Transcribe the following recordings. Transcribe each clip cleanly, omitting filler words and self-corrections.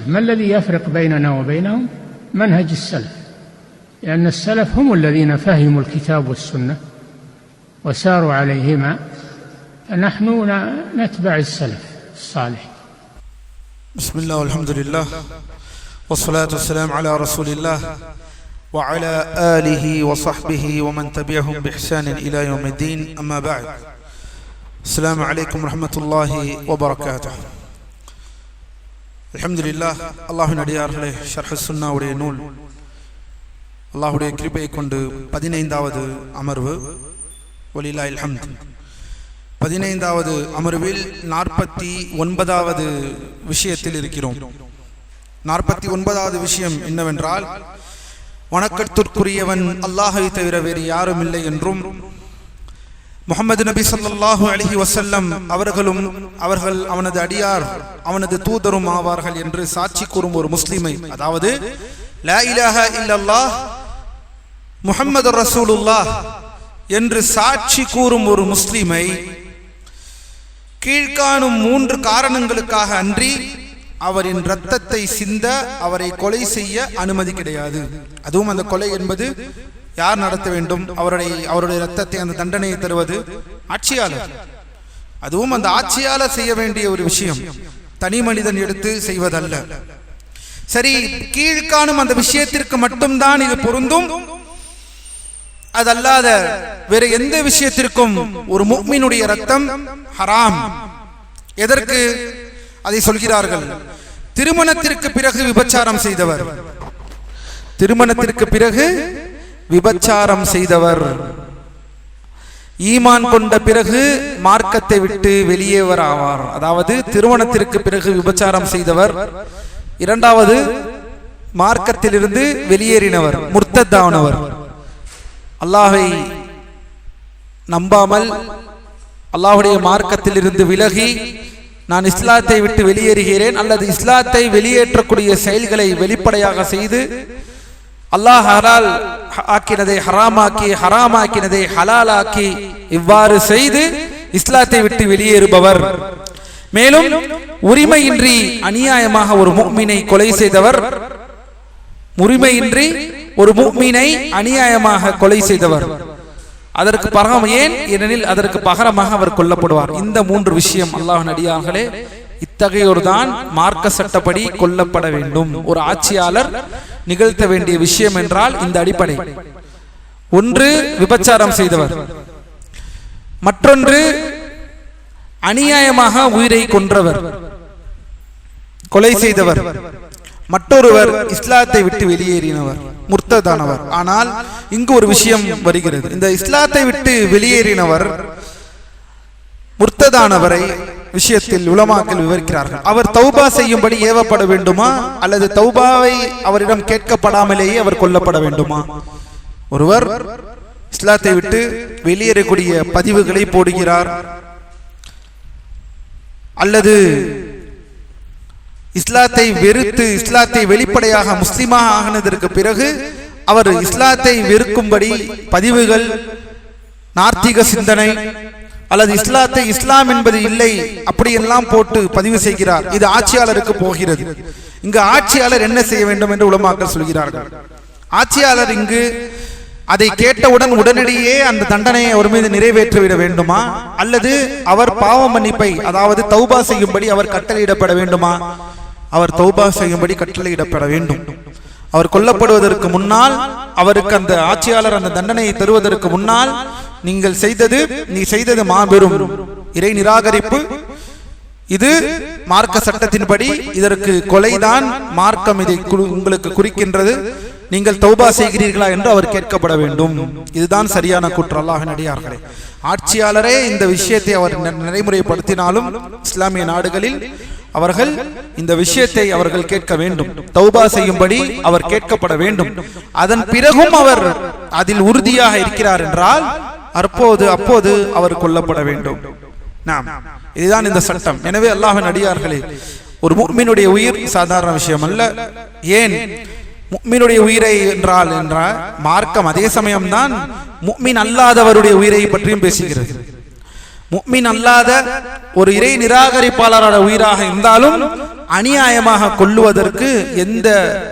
ما الذي يفرق بيننا وبينهم؟ منهج السلف، لأن السلف هم الذين فهموا الكتاب والسنة وساروا عليهما، فنحن نتبع السلف الصالح. بسم الله والحمد لله والصلاة والسلام على رسول الله وعلى آله وصحبه ومن تبعهم بإحسان إلى يوم الدين. أما بعد، السلام عليكم ورحمة الله وبركاته. அல்ஹம்துலில்லாஹ். அல்லாஹ்வின் அடியார்களே, ஷர்ஹ் சுன்னா உடைய நூல் அல்லாஹ்வுடைய கிருபையை கொண்டு 15வது அமர்வு, வலில்லாஹில் ஹம்த். 15வது அமர்வில் 49வது விஷயத்தில் இருக்கிறோம். 49வது விஷயம் என்னவென்றால், வணக்கத்திற்குரியவன் அல்லாஹை தவிர வேறு யாரும் இல்லை என்றும் முஹம்மது நபி ஸல்லல்லாஹு அலைஹி வஸல்லம் அவர்களும் அவர்கள் அவனது அடியார் அவனது தூதரும் ஆவார்கள் என்று சாட்சி கூறும் ஒரு முஸ்லிமை, அதாவது லா இலாஹா இல்லல்லாஹ் முஹம்மதுர் ரசூலுல்லாஹ் என்று சாட்சி கூறும் ஒரு முஸ்லிமை கீழ்காணும் 3 காரணங்களுக்காக அன்றி அவரின் இரத்தத்தை சிந்த அவரை கொலை செய்ய அனுமதி கிடையாது. அதுவும் அந்த கொலை என்பது யார் நடத்த வேண்டும்? அவருடைய இரத்தத்தை, அந்த தண்டனையை தருவது ஆட்சியாளர். அதுவும் அந்த ஆட்சியாளர் செய்ய வேண்டிய ஒரு விஷயம், தனி மனிதன் எடுத்து செய்வதல்ல. சரி, கீழ்காணும் அந்த விஷயத்திற்கு மட்டும்தான் இது பொருந்தும். அதல்லாத வேற எந்த விஷயத்திற்கும் ஒரு முஃமினுடைய இரத்தம் ஹராம். எதற்கு அதை சொல்கிறார்கள்? திருமணத்திற்கு பிறகு விபச்சாரம் செய்தவர், திருமணத்திற்கு பிறகு விபச்சாரம் செய்தவர், ஈமான் கொண்ட பிறகு மார்க்கத்தை விட்டு வெளியேவர் ஆவார். அதாவது திருமணத்திற்கு பிறகு விபச்சாரம் செய்தவர், இரண்டாவது மார்க்கத்திலிருந்து வெளியேறினவர், முர்த்தத்தானவர், அல்லாஹை நம்பாமல் அல்லாஹுடைய மார்க்கத்திலிருந்து விலகி நான் இஸ்லாத்தை விட்டு வெளியேறுகிறேன் அல்லது இஸ்லாத்தை வெளியேற்றக்கூடிய செயல்களை வெளிப்படையாக செய்து அல்லாஹ் ஹலால் ஆக்கினதை ஹராமாக்கி, ஹராமாக்கினதை ஹலால் ஆக்கி இவ்வாறு செய்து இஸ்லாத்தை விட்டு வெளியேறுபவர். மேலும் உரிமையின்றி அநியாயமாக ஒரு முஃமினை கொலை செய்தவர், உரிமையின்றி ஒரு முஃமினை அநியாயமாக கொலை செய்தவர், அதற்கு பகரம் ஏன்? ஏனெனில் அதற்கு பகரமாக அவர் கொல்லப்படுவார். இந்த 3 விஷயம் அல்லாஹ்வின் அடியார்களே, இத்தகையோர்தான் மார்க்க சட்டப்படி கொல்லப்பட வேண்டும். ஒரு ஆட்சியாளர் நிகழ்த்த வேண்டிய விஷயம் என்றால் இந்த அடிப்படை. ஒன்று விபச்சாரம் செய்தவர், மற்றொன்று அநியாயமாக உயிரை கொன்றவர், கொலை செய்தவர், மற்றொருவர் இஸ்லாத்தை விட்டு வெளியேறினவர், முர்த்ததானவர். ஆனால் இங்கு ஒரு விஷயம் வருகிறது. இந்த இஸ்லாத்தை விட்டு வெளியேறினவர், முர்த்ததானவரை விஷயத்தில் உலமாக்கள் விவரிக்கிறார்கள். அவர் தௌபா செய்யும்படி ஏவப்பட வேண்டுமா அல்லது தௌபாவை அவரிடம் கேட்கப்படாமலேயே அவர் கொல்லப்பட வேண்டுமா? ஒருவர் இஸ்லாத்தை விட்டு வெளியேறக்கூடிய பதிவுகளை போடுகிறார், அல்லது இஸ்லாத்தை வெறுத்து இஸ்லாத்தை வெளிப்படையாக முஸ்லிமாக ஆகினதற்கு பிறகு அவர் இஸ்லாத்தை வெறுக்கும்படி பதிவுகள், நார்த்திக சிந்தனை அல்லது இஸ்லாத்தை இஸ்லாம் என்பது இல்லை அப்படியெல்லாம் போட்டு பதிவு செய்கிறார். இது ஆட்சியாளருக்கு போகிறது. இங்கு ஆட்சியாளர் என்ன செய்ய வேண்டும் என்று உலமாக்கள் சொல்கிறார்கள். ஆட்சியாளர் இங்கு அதை கேட்டவுடன் உடனடியே அந்த தண்டனையை அவர் மீது நிறைவேற்றிவிட வேண்டுமா அல்லது அவர் பாவ மன்னிப்பை, அதாவது தௌபா செய்யும்படி அவர் கட்டளையிடப்பட வேண்டுமா? அவர் தௌபா செய்யும்படி கட்டளையிடப்பட வேண்டும். அவர் கொல்லப்படுவதற்கு முன்னால், அவருக்கு அந்த ஆட்சியாளர் அந்த தண்டனையை தருவதற்கு முன்னால், நீ செய்தது மாபெரும் இறை நிராகரிப்பு, இது மார்க்க சட்டத்தின்படி இதற்கு கொலைதான், மார்க்கம் இதை உங்களுக்கு குறிக்கின்றது, நீங்கள் தௌபா செய்கிறீர்களா என்று அவர் கேட்கப்பட வேண்டும். இதுதான் சரியான கூற்று. அல்லாஹ்வின் அடியார்களே, ஆட்சியாளரே இந்த விஷயத்தை அவர் நடைமுறைப்படுத்தினாலும் இஸ்லாமிய நாடுகளில் அவர்கள் இந்த விஷயத்தை அவர்கள் கேட்க வேண்டும். தௌபா செய்யும்படி அவர் கேட்கப்பட வேண்டும். அதன் பிறகும் அவர் அதில் உறுதியாக இருக்கிறார் என்றால் அப்போது அவர் கொல்லப்பட வேண்டும். இதுதான் இந்த சட்டம். எனவே அல்லாஹ்வின் அடியார்களே, ஒரு முஃமினுடைய உயிர் சாதாரண விஷயம் அல்ல. ஏன் முஃமினுடைய உயிரை என்றால் மார்க்கம் அதே சமயம்தான் முஃமின் அல்லாதவருடைய உயிரை பற்றியும் பேசுகிறது. முஃமின் அல்லாத ஒரு இறை நிராகரிப்பாளரான உயிராக இருந்தாலும் அநியாயமாக கொல்லுவதற்கு எந்த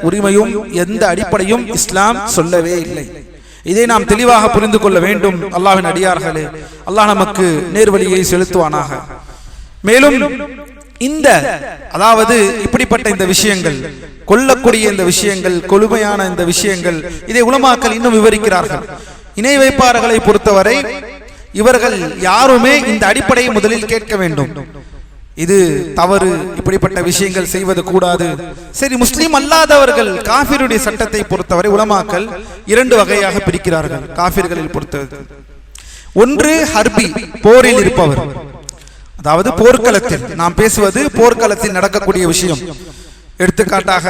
உரிமையும் எந்த அடிப்படையும் இஸ்லாம் சொல்லவே இல்லை. இதை நாம் தெளிவாக புரிந்து கொள்ள வேண்டும். அல்லாஹ்வின் அடியார்களே, அல்லாஹ் நமக்கு நேர்வழியை செலுத்துவானாக. மேலும் இந்த அதாவது இப்படிப்பட்ட இந்த விஷயங்கள், கொல்லக்கூடிய இந்த விஷயங்கள், கொழுமையான இந்த விஷயங்கள், இதை உலமாக்கள் இன்னும் விவரிக்கிறார்கள். இணை வைப்பாளர்களை பொறுத்தவரை இவர்கள் யாருமே இந்த அடிப்படையை முதலில் கேட்க வேண்டும். இது தவறு, இப்படிப்பட்ட விஷயங்கள் செய்வது கூடாது. சரி, முஸ்லிம் அல்லாதவர்கள் காஃபிருடைய சட்டத்தை பொறுத்தவரை உலமாக்கள் இரண்டு வகையாக பிரிக்கிறார்கள். காஃபிர்களில் பொறுத்தவரை ஒன்று ஹர்பி, போரில் இருப்பவர், அதாவது போர்க்களத்தில், நாம் பேசுவது போர்க்களத்தில் நடக்கக்கூடிய விஷயம். எடுத்துக்காட்டாக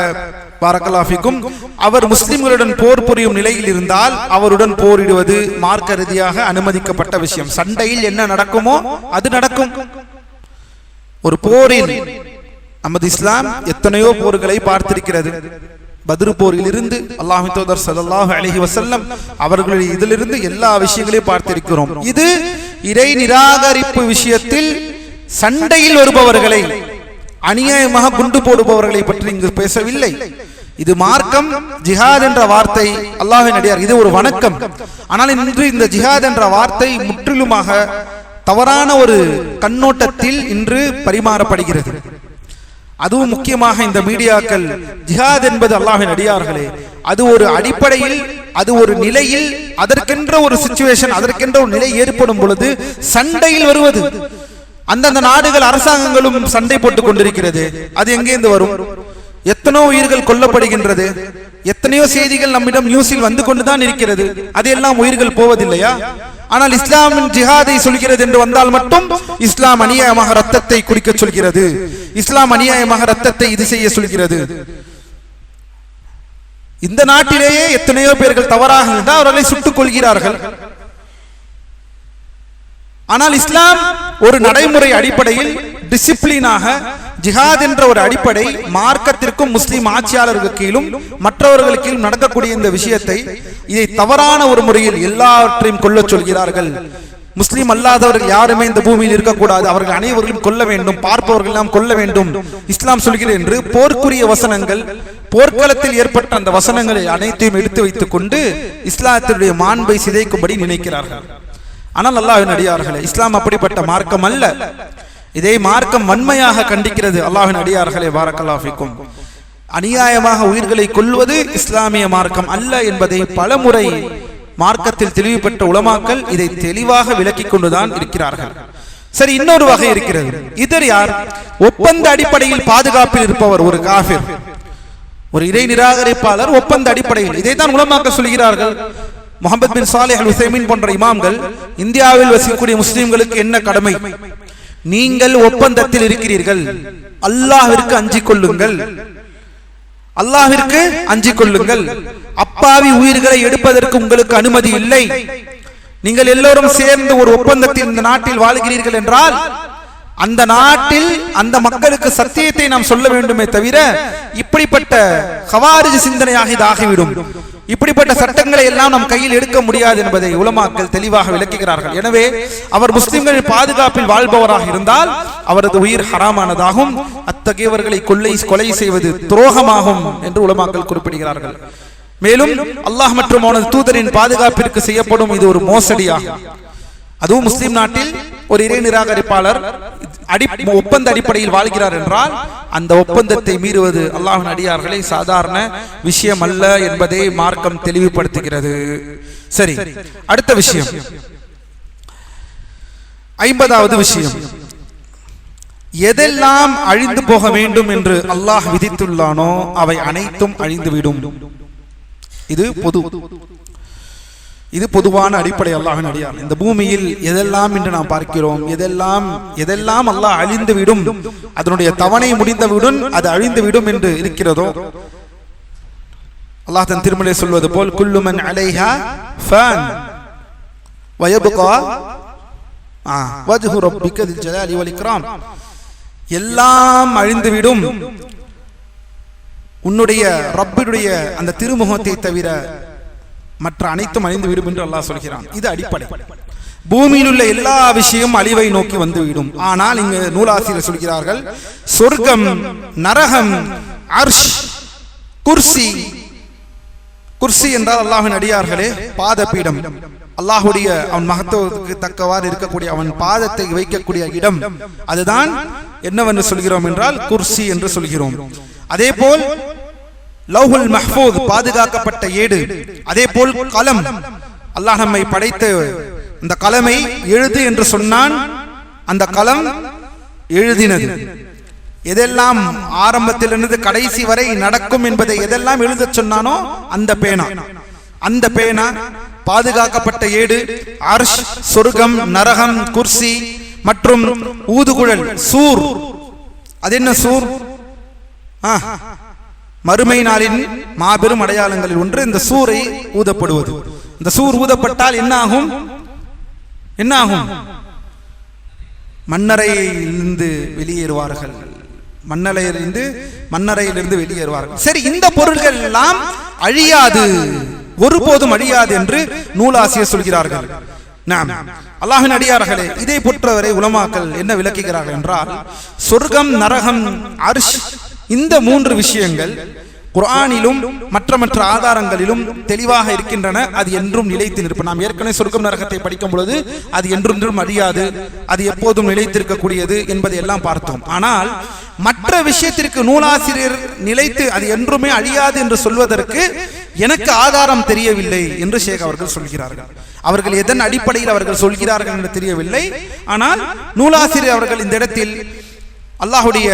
பாரக்கல்லாஃபிக்கும், அவர் முஸ்லிம்களுடன் போர் புரியும் நிலையில் இருந்தால் அவருடன் போரிடுவது மார்க்க ரீதியாக அனுமதிக்கப்பட்ட விஷயம். சண்டையில் என்ன நடக்குமோ அது நடக்கும். ஒரு போரில் நமது இஸ்லாம் எத்தனையோ போர்களை பார்த்திருக்கிறது. பத்ரு போரில் இருந்து அல்லாஹ்வின் தூதர் ஸல்லல்லாஹு அலைஹி வஸல்லம் அவர்களுடைய இதிலிருந்து எல்லா விஷயங்களையும் பார்த்திருக்கிறோம். இது இறை நிராகரிப்பு விஷயத்தில் சண்டையில் வருபவர்களை, அநியாயமாக குண்டு போடுபவர்களை பற்றி இங்கு பேசவில்லை. இது மார்க்கம். ஜிஹாத் என்ற வார்த்தை அல்லாஹ்வின் அடியார், இது ஒரு வணக்கம். ஆனால் இன்று இந்த ஜிஹாத் என்ற வார்த்தை முற்றிலுமாக தவறான ஒரு கண்ணோட்டத்தில் இன்று பரிமாறப்படுகிறது. அதுவும் முக்கியமாக இந்த மீடியாக்கள், ஜிஹாத் என்பது அல்லாஹ்வின் அடியார்களே, அது ஒரு அடிப்படையில், அது ஒரு நிலையில், அதற்கென்ற ஒரு சிச்சுவேஷன், அதற்கென்ற ஒரு நிலை ஏற்படும் பொழுது சண்டையில் வருவது. அந்தந்த நாடுகள் அரசாங்கங்களும் சண்டை போட்டுக் கொண்டிருக்கிறது. அது எங்கேந்து வரும்? எத்தனையோ உயிர்கள் கொல்லப்படுகின்றது. எத்தனையோ செய்திகள் நம்மிடம் நியூஸில் வந்து கொண்டுதான் இருக்கிறது. அதெல்லாம் உயிர்கள் போவதில்லையா? ஆனால் இஸ்லாமின் ஜிஹாதை சொல்கிறது என்று வந்தால் மட்டும் இஸ்லாம் அநியாயமாக ரத்தத்தை குடிக்க சொல்கிறது, இஸ்லாம் அநியாயமாக ரத்தத்தை இது செய்ய சொல்கிறது. இந்த நாட்டிலேயே எத்தனையோ பேர்கள் தவறாக இருந்தால் அவர்களை சுட்டுக் கொள்கிறார்கள். ஆனால் இஸ்லாம் ஒரு நடைமுறை அடிப்படையில் டிசிப்ளினாக ஜிஹாத் என்ற ஒரு அடிப்படை, மார்க்கத்திற்கும் முஸ்லிம் ஆட்சியாளர்களுக்கு கீழும் மற்றவர்களுக்கு கீழும் நடக்கக்கூடிய இந்த விஷயத்தை, இதை தவறான ஒரு முறையில் எல்லாவற்றையும் கொல்ல சொல்கிறார்கள். முஸ்லிம் அல்லாதவர்கள் யாருமே இந்த பூமியில் இருக்கக்கூடாது, அவர்கள் அனைவர்களும் கொல்ல வேண்டும், பார்ப்பவர்கள் எல்லாம் கொல்ல வேண்டும் இஸ்லாம் சொல்கிறது என்று போர்க்குரிய வசனங்கள், போர்க்களத்தில் ஏற்பட்ட அந்த வசனங்களை அனைத்தையும் எடுத்து வைத்துக் கொண்டு இஸ்லாத்தினுடைய மாண்பை சிதைக்கும்படி நினைக்கிறார்கள். ஆனால் அல்லாஹ்வின் அடியார்களே, இஸ்லாம் அப்படிப்பட்ட மார்க்கம் அல்ல. இதை மார்க்கம் வன்மையாக கண்டிக்கிறது. அல்லாஹ்வின் அடியார்களே, பாரக்கல்லாஹு ஃபீக்கும், அநியாயமாக உயிர்களை கொல்வது இஸ்லாமிய மார்க்கம் அல்ல என்பதை பலமுறை மார்க்கத்தில் தெளிவுபெற்ற உலமாக்கள் இதை தெளிவாக விளக்கிக் கொண்டுதான் இருக்கிறார்கள். சரி, இன்னொரு வகை இருக்கிறது. இதர் யார்? ஒப்பந்த அடிப்படையில் பாதுகாப்பில் இருப்பவர், ஒரு காஃபிர், ஒரு இறை நிராகரிப்பாளர். ஒப்பந்த அடிப்படையில் இதைத்தான் உலமாக்கள் சொல்கிறார்கள். முஹம்மது பின் சாலிஹ் அல் உஸைமீன் போன்ற இமாம்கள் இந்தியாவில் வசிக்கக்கூடிய முஸ்லிம்களுக்கு என்ன கடமை? நீங்கள் ஒப்பந்தத்தில் இருக்கிறீர்கள், அல்லாஹ்விற்கு அஞ்சிக் கொள்ளுங்கள், அல்லாஹ்விற்கு அஞ்சிக் கொள்ளுங்கள். அப்பாவி உயிர்களை எடுப்பதற்கு உங்களுக்கு அனுமதி இல்லை. நீங்கள் எல்லோரும் சேர்ந்து ஒரு ஒப்பந்தத்தில் இந்த நாட்டில் வாழ்கிறீர்கள் என்றால் அந்த நாட்டில் அந்த மக்களுக்கு சத்தியத்தை நாம் சொல்ல வேண்டுமே தவிர இப்படிப்பட்ட கவாரிஜ் சிந்தனையாக இது ஆகிவிடும். இப்படிப்பட்ட சட்டங்களை எல்லாம் நம் கையில் எடுக்க முடியாது என்பதை உலமாக்கள் தெளிவாக விளக்குகிறார்கள். எனவே அவர் முஸ்லிம்களின் பாதுகாப்பில் வாழ்பவராக இருந்தால் அவரது உயிர் ஹராமானதாகும். அத்தகையவர்களை கொலை செய்வது துரோகமாகும் என்று உலமாக்கள் குறிப்பிடுகிறார்கள். மேலும் அல்லாஹ் மற்றும் அவனது தூதரின் பாதுகாப்பிற்கு செய்யப்படும் இது ஒரு மோசடியாகும். அதுவும் முஸ்லிம் நாட்டில் ஒரு இறை நிராகரிப்பாளர் ஒப்பந்த அடிப்படையில் வாழ்கிறார் என்றால் அந்த ஒப்பந்தத்தை மீறுவது அல்லாஹ்வின் அடியார்களை சாதாரண விஷயம் அல்ல என்பதை மார்க்கம் தெளிவுபடுத்துகிறது. சரி, அடுத்த விஷயம், 50வது விஷயம், எதெல்லாம் அழிந்து போக வேண்டும் என்று அல்லாஹ் விதித்துள்ளானோ அவை அனைத்தும் அழிந்துவிடும். இது பொதுவான அடிப்படை. அல்லாஹ்வின் அடியார், இந்த பூமியில் எதெல்லாம் என்று நாம் பார்க்கிறோம், எதெல்லாம் அல்லாஹ் அழிந்துவிடும், அதனுடைய தவணை முடிந்தவிடும், அது அழிந்துவிடும் என்று இருக்கிறதோ, அல்லாஹ் தன் திருமலை சொல்வது போல் குல்லு மன் அலைஹா ஃபன் வயப்கா வஜ்ஹு ரப்பிக தில் ஜலாலி வல் இக்ராம், எல்லாம் அழிந்துவிடும், உன்னுடைய ரப்பினுடைய அந்த திருமுகத்தை தவிர மற்ற அனைத்தும் அழிந்துவிடும் என்று அல்லாஹ் சொல்கிறான். இது அடிப்படை. பூமியில் உள்ள எல்லா விஷயம் அழிவை நோக்கி வந்துவிடும். ஆனால் இங்கு நூலாசிரியர் சொல்கிறார்கள், சொர்க்கம், நரகம், அர்ஷ், குர்சி. குர்சி என்றால் அல்லாஹ்வின் அடியார்களே பாதபீடம், அல்லாஹுடைய அவன் மகத்துவத்துக்கு தக்கவாறு இருக்கக்கூடிய அவன் பாதத்தை வைக்கக்கூடிய இடம், அதுதான் என்னவென்று சொல்கிறோம் என்றால் குர்சி என்று சொல்கிறோம். அதே போல் லௌஹுல் மஹ்ஃபூஸ் பாதுகாக்கப்பட்ட ஏடு, அதே போல் கலம், அல்லாஹ் நம்மை படைத்த அந்த கலமை எழுது என்று சொன்னான், அந்த கலம் எழுதினது. எதெல்லாம் ஆரம்பத்திலிருந்து கடைசி வரை நடக்கும் என்பதை எதெல்லாம் எழுதச் சொன்னானோ அந்த பேனா, அந்த பேனா பாதுகாக்கப்பட்ட ஏடு, அர்ஷ், சொர்க்கம், நரகம், குர்சி மற்றும் ஊதுகுழல், சூர். அது என்ன சூர்? மறுமை நாளின் மாபெரும் அடையாளங்களில் ஒன்று இந்த சூரை ஊதப்படுவது. இந்த சூர் ஊதப்பட்டால் என்ன ஆகும்? என்ன ஆகும்? மண்ணறையிலிருந்து வெளியேறுவார்கள், மண்ணறையிலிருந்து வெளியேறுவார்கள். சரி, இந்த பொருள்கள் எல்லாம் அழியாது, ஒருபோதும் அழியாது என்று நூலாசிரியர் சொல்கிறார்கள். நாம் அல்லாஹ்வின் அடியார்களே, இதை பொறுத்தவரை உலமாக்கள் என்ன விளக்குகிறார்கள் என்றால், சொர்க்கம், நரகம், அர்ஷ், இந்த மூன்று விஷயங்கள் குர்ஆனிலும் மற்ற ஆதாரங்களிலும் தெளிவாக இருக்கின்றன. அது என்றும் நிலைத்து நிற்பது. நாம் ஏற்கனவே சொர்க்கம் நரகத்தை படிக்கும் பொழுது அது என்றொன்றும் அழியாது, அது எப்போதும் நிலைத்திருக்கக்கூடியது என்பதை எல்லாம் பார்த்தோம். ஆனால் மற்ற விஷயத்திற்கு நூலாசிரியர் நிலைத்து அது என்றுமே அழியாது என்று சொல்வதற்கு எனக்கு ஆதாரம் தெரியவில்லை என்று ஷேக் அவர்கள் சொல்கிறார்கள். அவர்கள் எதன் அடிப்படையில் அவர்கள் சொல்கிறார்கள் என்று தெரியவில்லை. ஆனால் நூலாசிரியர் அவர்கள் இந்த இடத்தில் அல்லாஹுடைய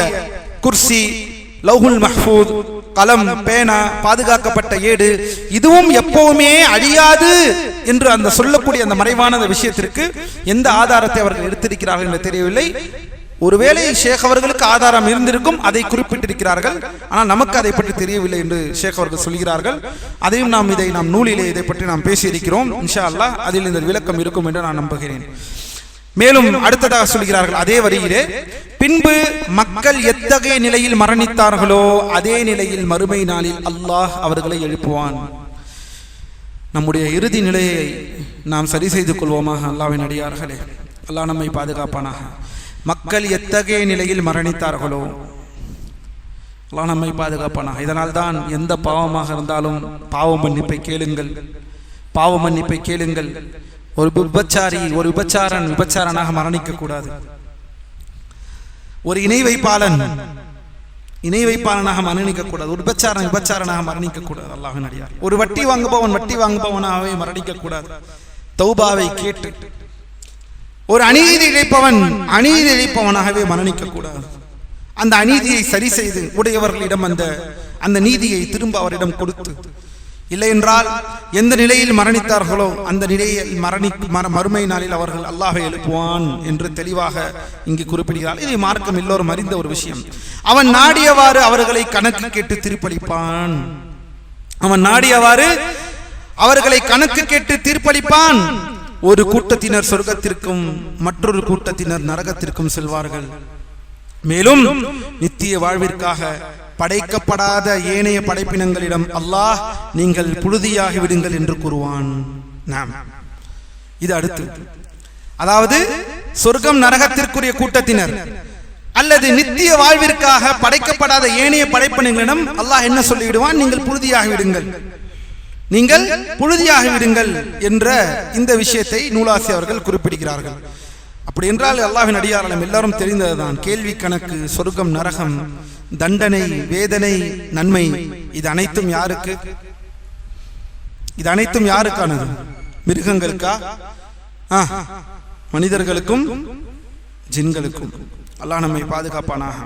குர்சி, லௌஹுல் மஹ்ஃபூஸ், கலம், பேனா, பாதுகாக்கப்பட்ட ஏடு, இதுவும் எப்பவுமே அழியாது என்று அந்த சொல்லக்கூடிய அந்த மறைவான விஷயத்திற்கு எந்த ஆதாரத்தை அவர்கள் எடுத்திருக்கிறார்கள் என்று தெரியவில்லை. ஒருவேளை ஷேக் அவர்களுக்கு ஆதாரம் இருந்திருக்கும், அதை குறிப்பிட்டிருக்கிறார்கள். ஆனால் நமக்கு அதை பற்றி தெரியவில்லை என்று ஷேக் அவர்கள் சொல்கிறார்கள். அதையும் நாம் நூலிலே இதை பற்றி நாம் பேசியிருக்கிறோம். இன்ஷா அல்லாஹ் அதில் இந்த விளக்கம் இருக்கும் என்று நான் நம்புகிறேன். மேலும் அடுத்ததாக சொல்கிறார்கள் அதே வரியிலே, பின்பு மக்கள் எத்தகைய நிலையில் மரணித்தார்களோ அதே நிலையில் மறுமை நாளில் அல்லாஹ் அவர்களை எழுப்புவான். நம்முடைய இறுதி நிலையை நாம் சரி செய்து கொள்வோமாக. அல்லாஹ்வின் அடியார்களே, அல்லாஹ் நம்மை பாதுகாப்பானாக. மக்கள் எத்தகைய நிலையில் மரணித்தார்களோ அல்லாஹ் நம்மை பாதுகாப்பானாக. இதனால் தான் எந்த பாவமாக இருந்தாலும் பாவ மன்னிப்பை கேளுங்கள், பாவ மன்னிப்பை கேளுங்கள். ஒரு விபச்சாரனாக மரணிக்க கூடாது. ஒரு இணை வைப்பாளனாக மரணிக்க கூடாது. ஒரு விபச்சாரனாக மரணிக்க கூடாது. அல்லாஹ்வின் அடியார், ஒரு வட்டி வாங்குபவனாகவே மரணிக்க கூடாது. தௌபாவை கேட்டு ஒரு அநீதி இழைப்பவனாகவே மரணிக்க கூடாது. அந்த அநீதியை சரி செய்து உடையவர்களிடம் அந்த நீதியை திரும்ப அவரிடம் கொடுத்து, இல்லை என்றால் எந்த நிலையில் மரணித்தார்களோ அந்த நிலையில் மறுமை நாளில் அவர்கள் அல்லாஹ்வை எழுப்புவான் என்று தெளிவாக இங்கு குறிப்பிடுகிறார். இதை மார்க்கம் எல்லோரும் அறிந்த ஒரு விஷயம். அவன் நாடியவாறு அவர்களை கணக்கு கேட்டு தீர்ப்பளிப்பான். அவன் நாடியவாறு அவர்களை கணக்கு கேட்டு தீர்ப்பளிப்பான். ஒரு கூட்டத்தினர் சொர்க்கத்திற்கும் மற்றொரு கூட்டத்தினர் நரகத்திற்கும் செல்வார்கள். மேலும் நித்திய வாழ்விற்காக படைக்கப்படாத ஏனைய படைப்பினங்களிடம் அல்லாஹ் நீங்கள் புழுதியாகி விடுங்கள் என்று கூறுவான். இது அடுத்து, அதாவது சொர்க்கம் நரகத்திற்குரிய கூட்டத்தினர் அல்லது நித்திய வாழ்விற்காக படைக்கப்படாத ஏனைய படைப்பினங்களிடம் அல்லாஹ் என்ன சொல்லிவிடுவான்? நீங்கள் புழுதியாகி விடுங்கள், நீங்கள் புழுதியாகி விடுங்கள் என்ற இந்த விஷயத்தை நூலாசி அவர்கள் குறிப்பிடுகிறார்கள். அப்படி என்றால் அல்லாஹ்வின் அடியார்களும் எல்லாரும் தெரிந்ததுதான். கேள்வி கணக்கு, சொர்க்கம், நரகம், தண்டனை, வேதனை, நன்மை, இது அனைத்தும் யாருக்கு? இது அனைத்தும் யாருக்கானது? மிருகங்களுக்கா? மனிதர்களுக்கும் ஜின்களுக்கும். அல்லாஹ் நம்மை பாதுகாப்பானாக.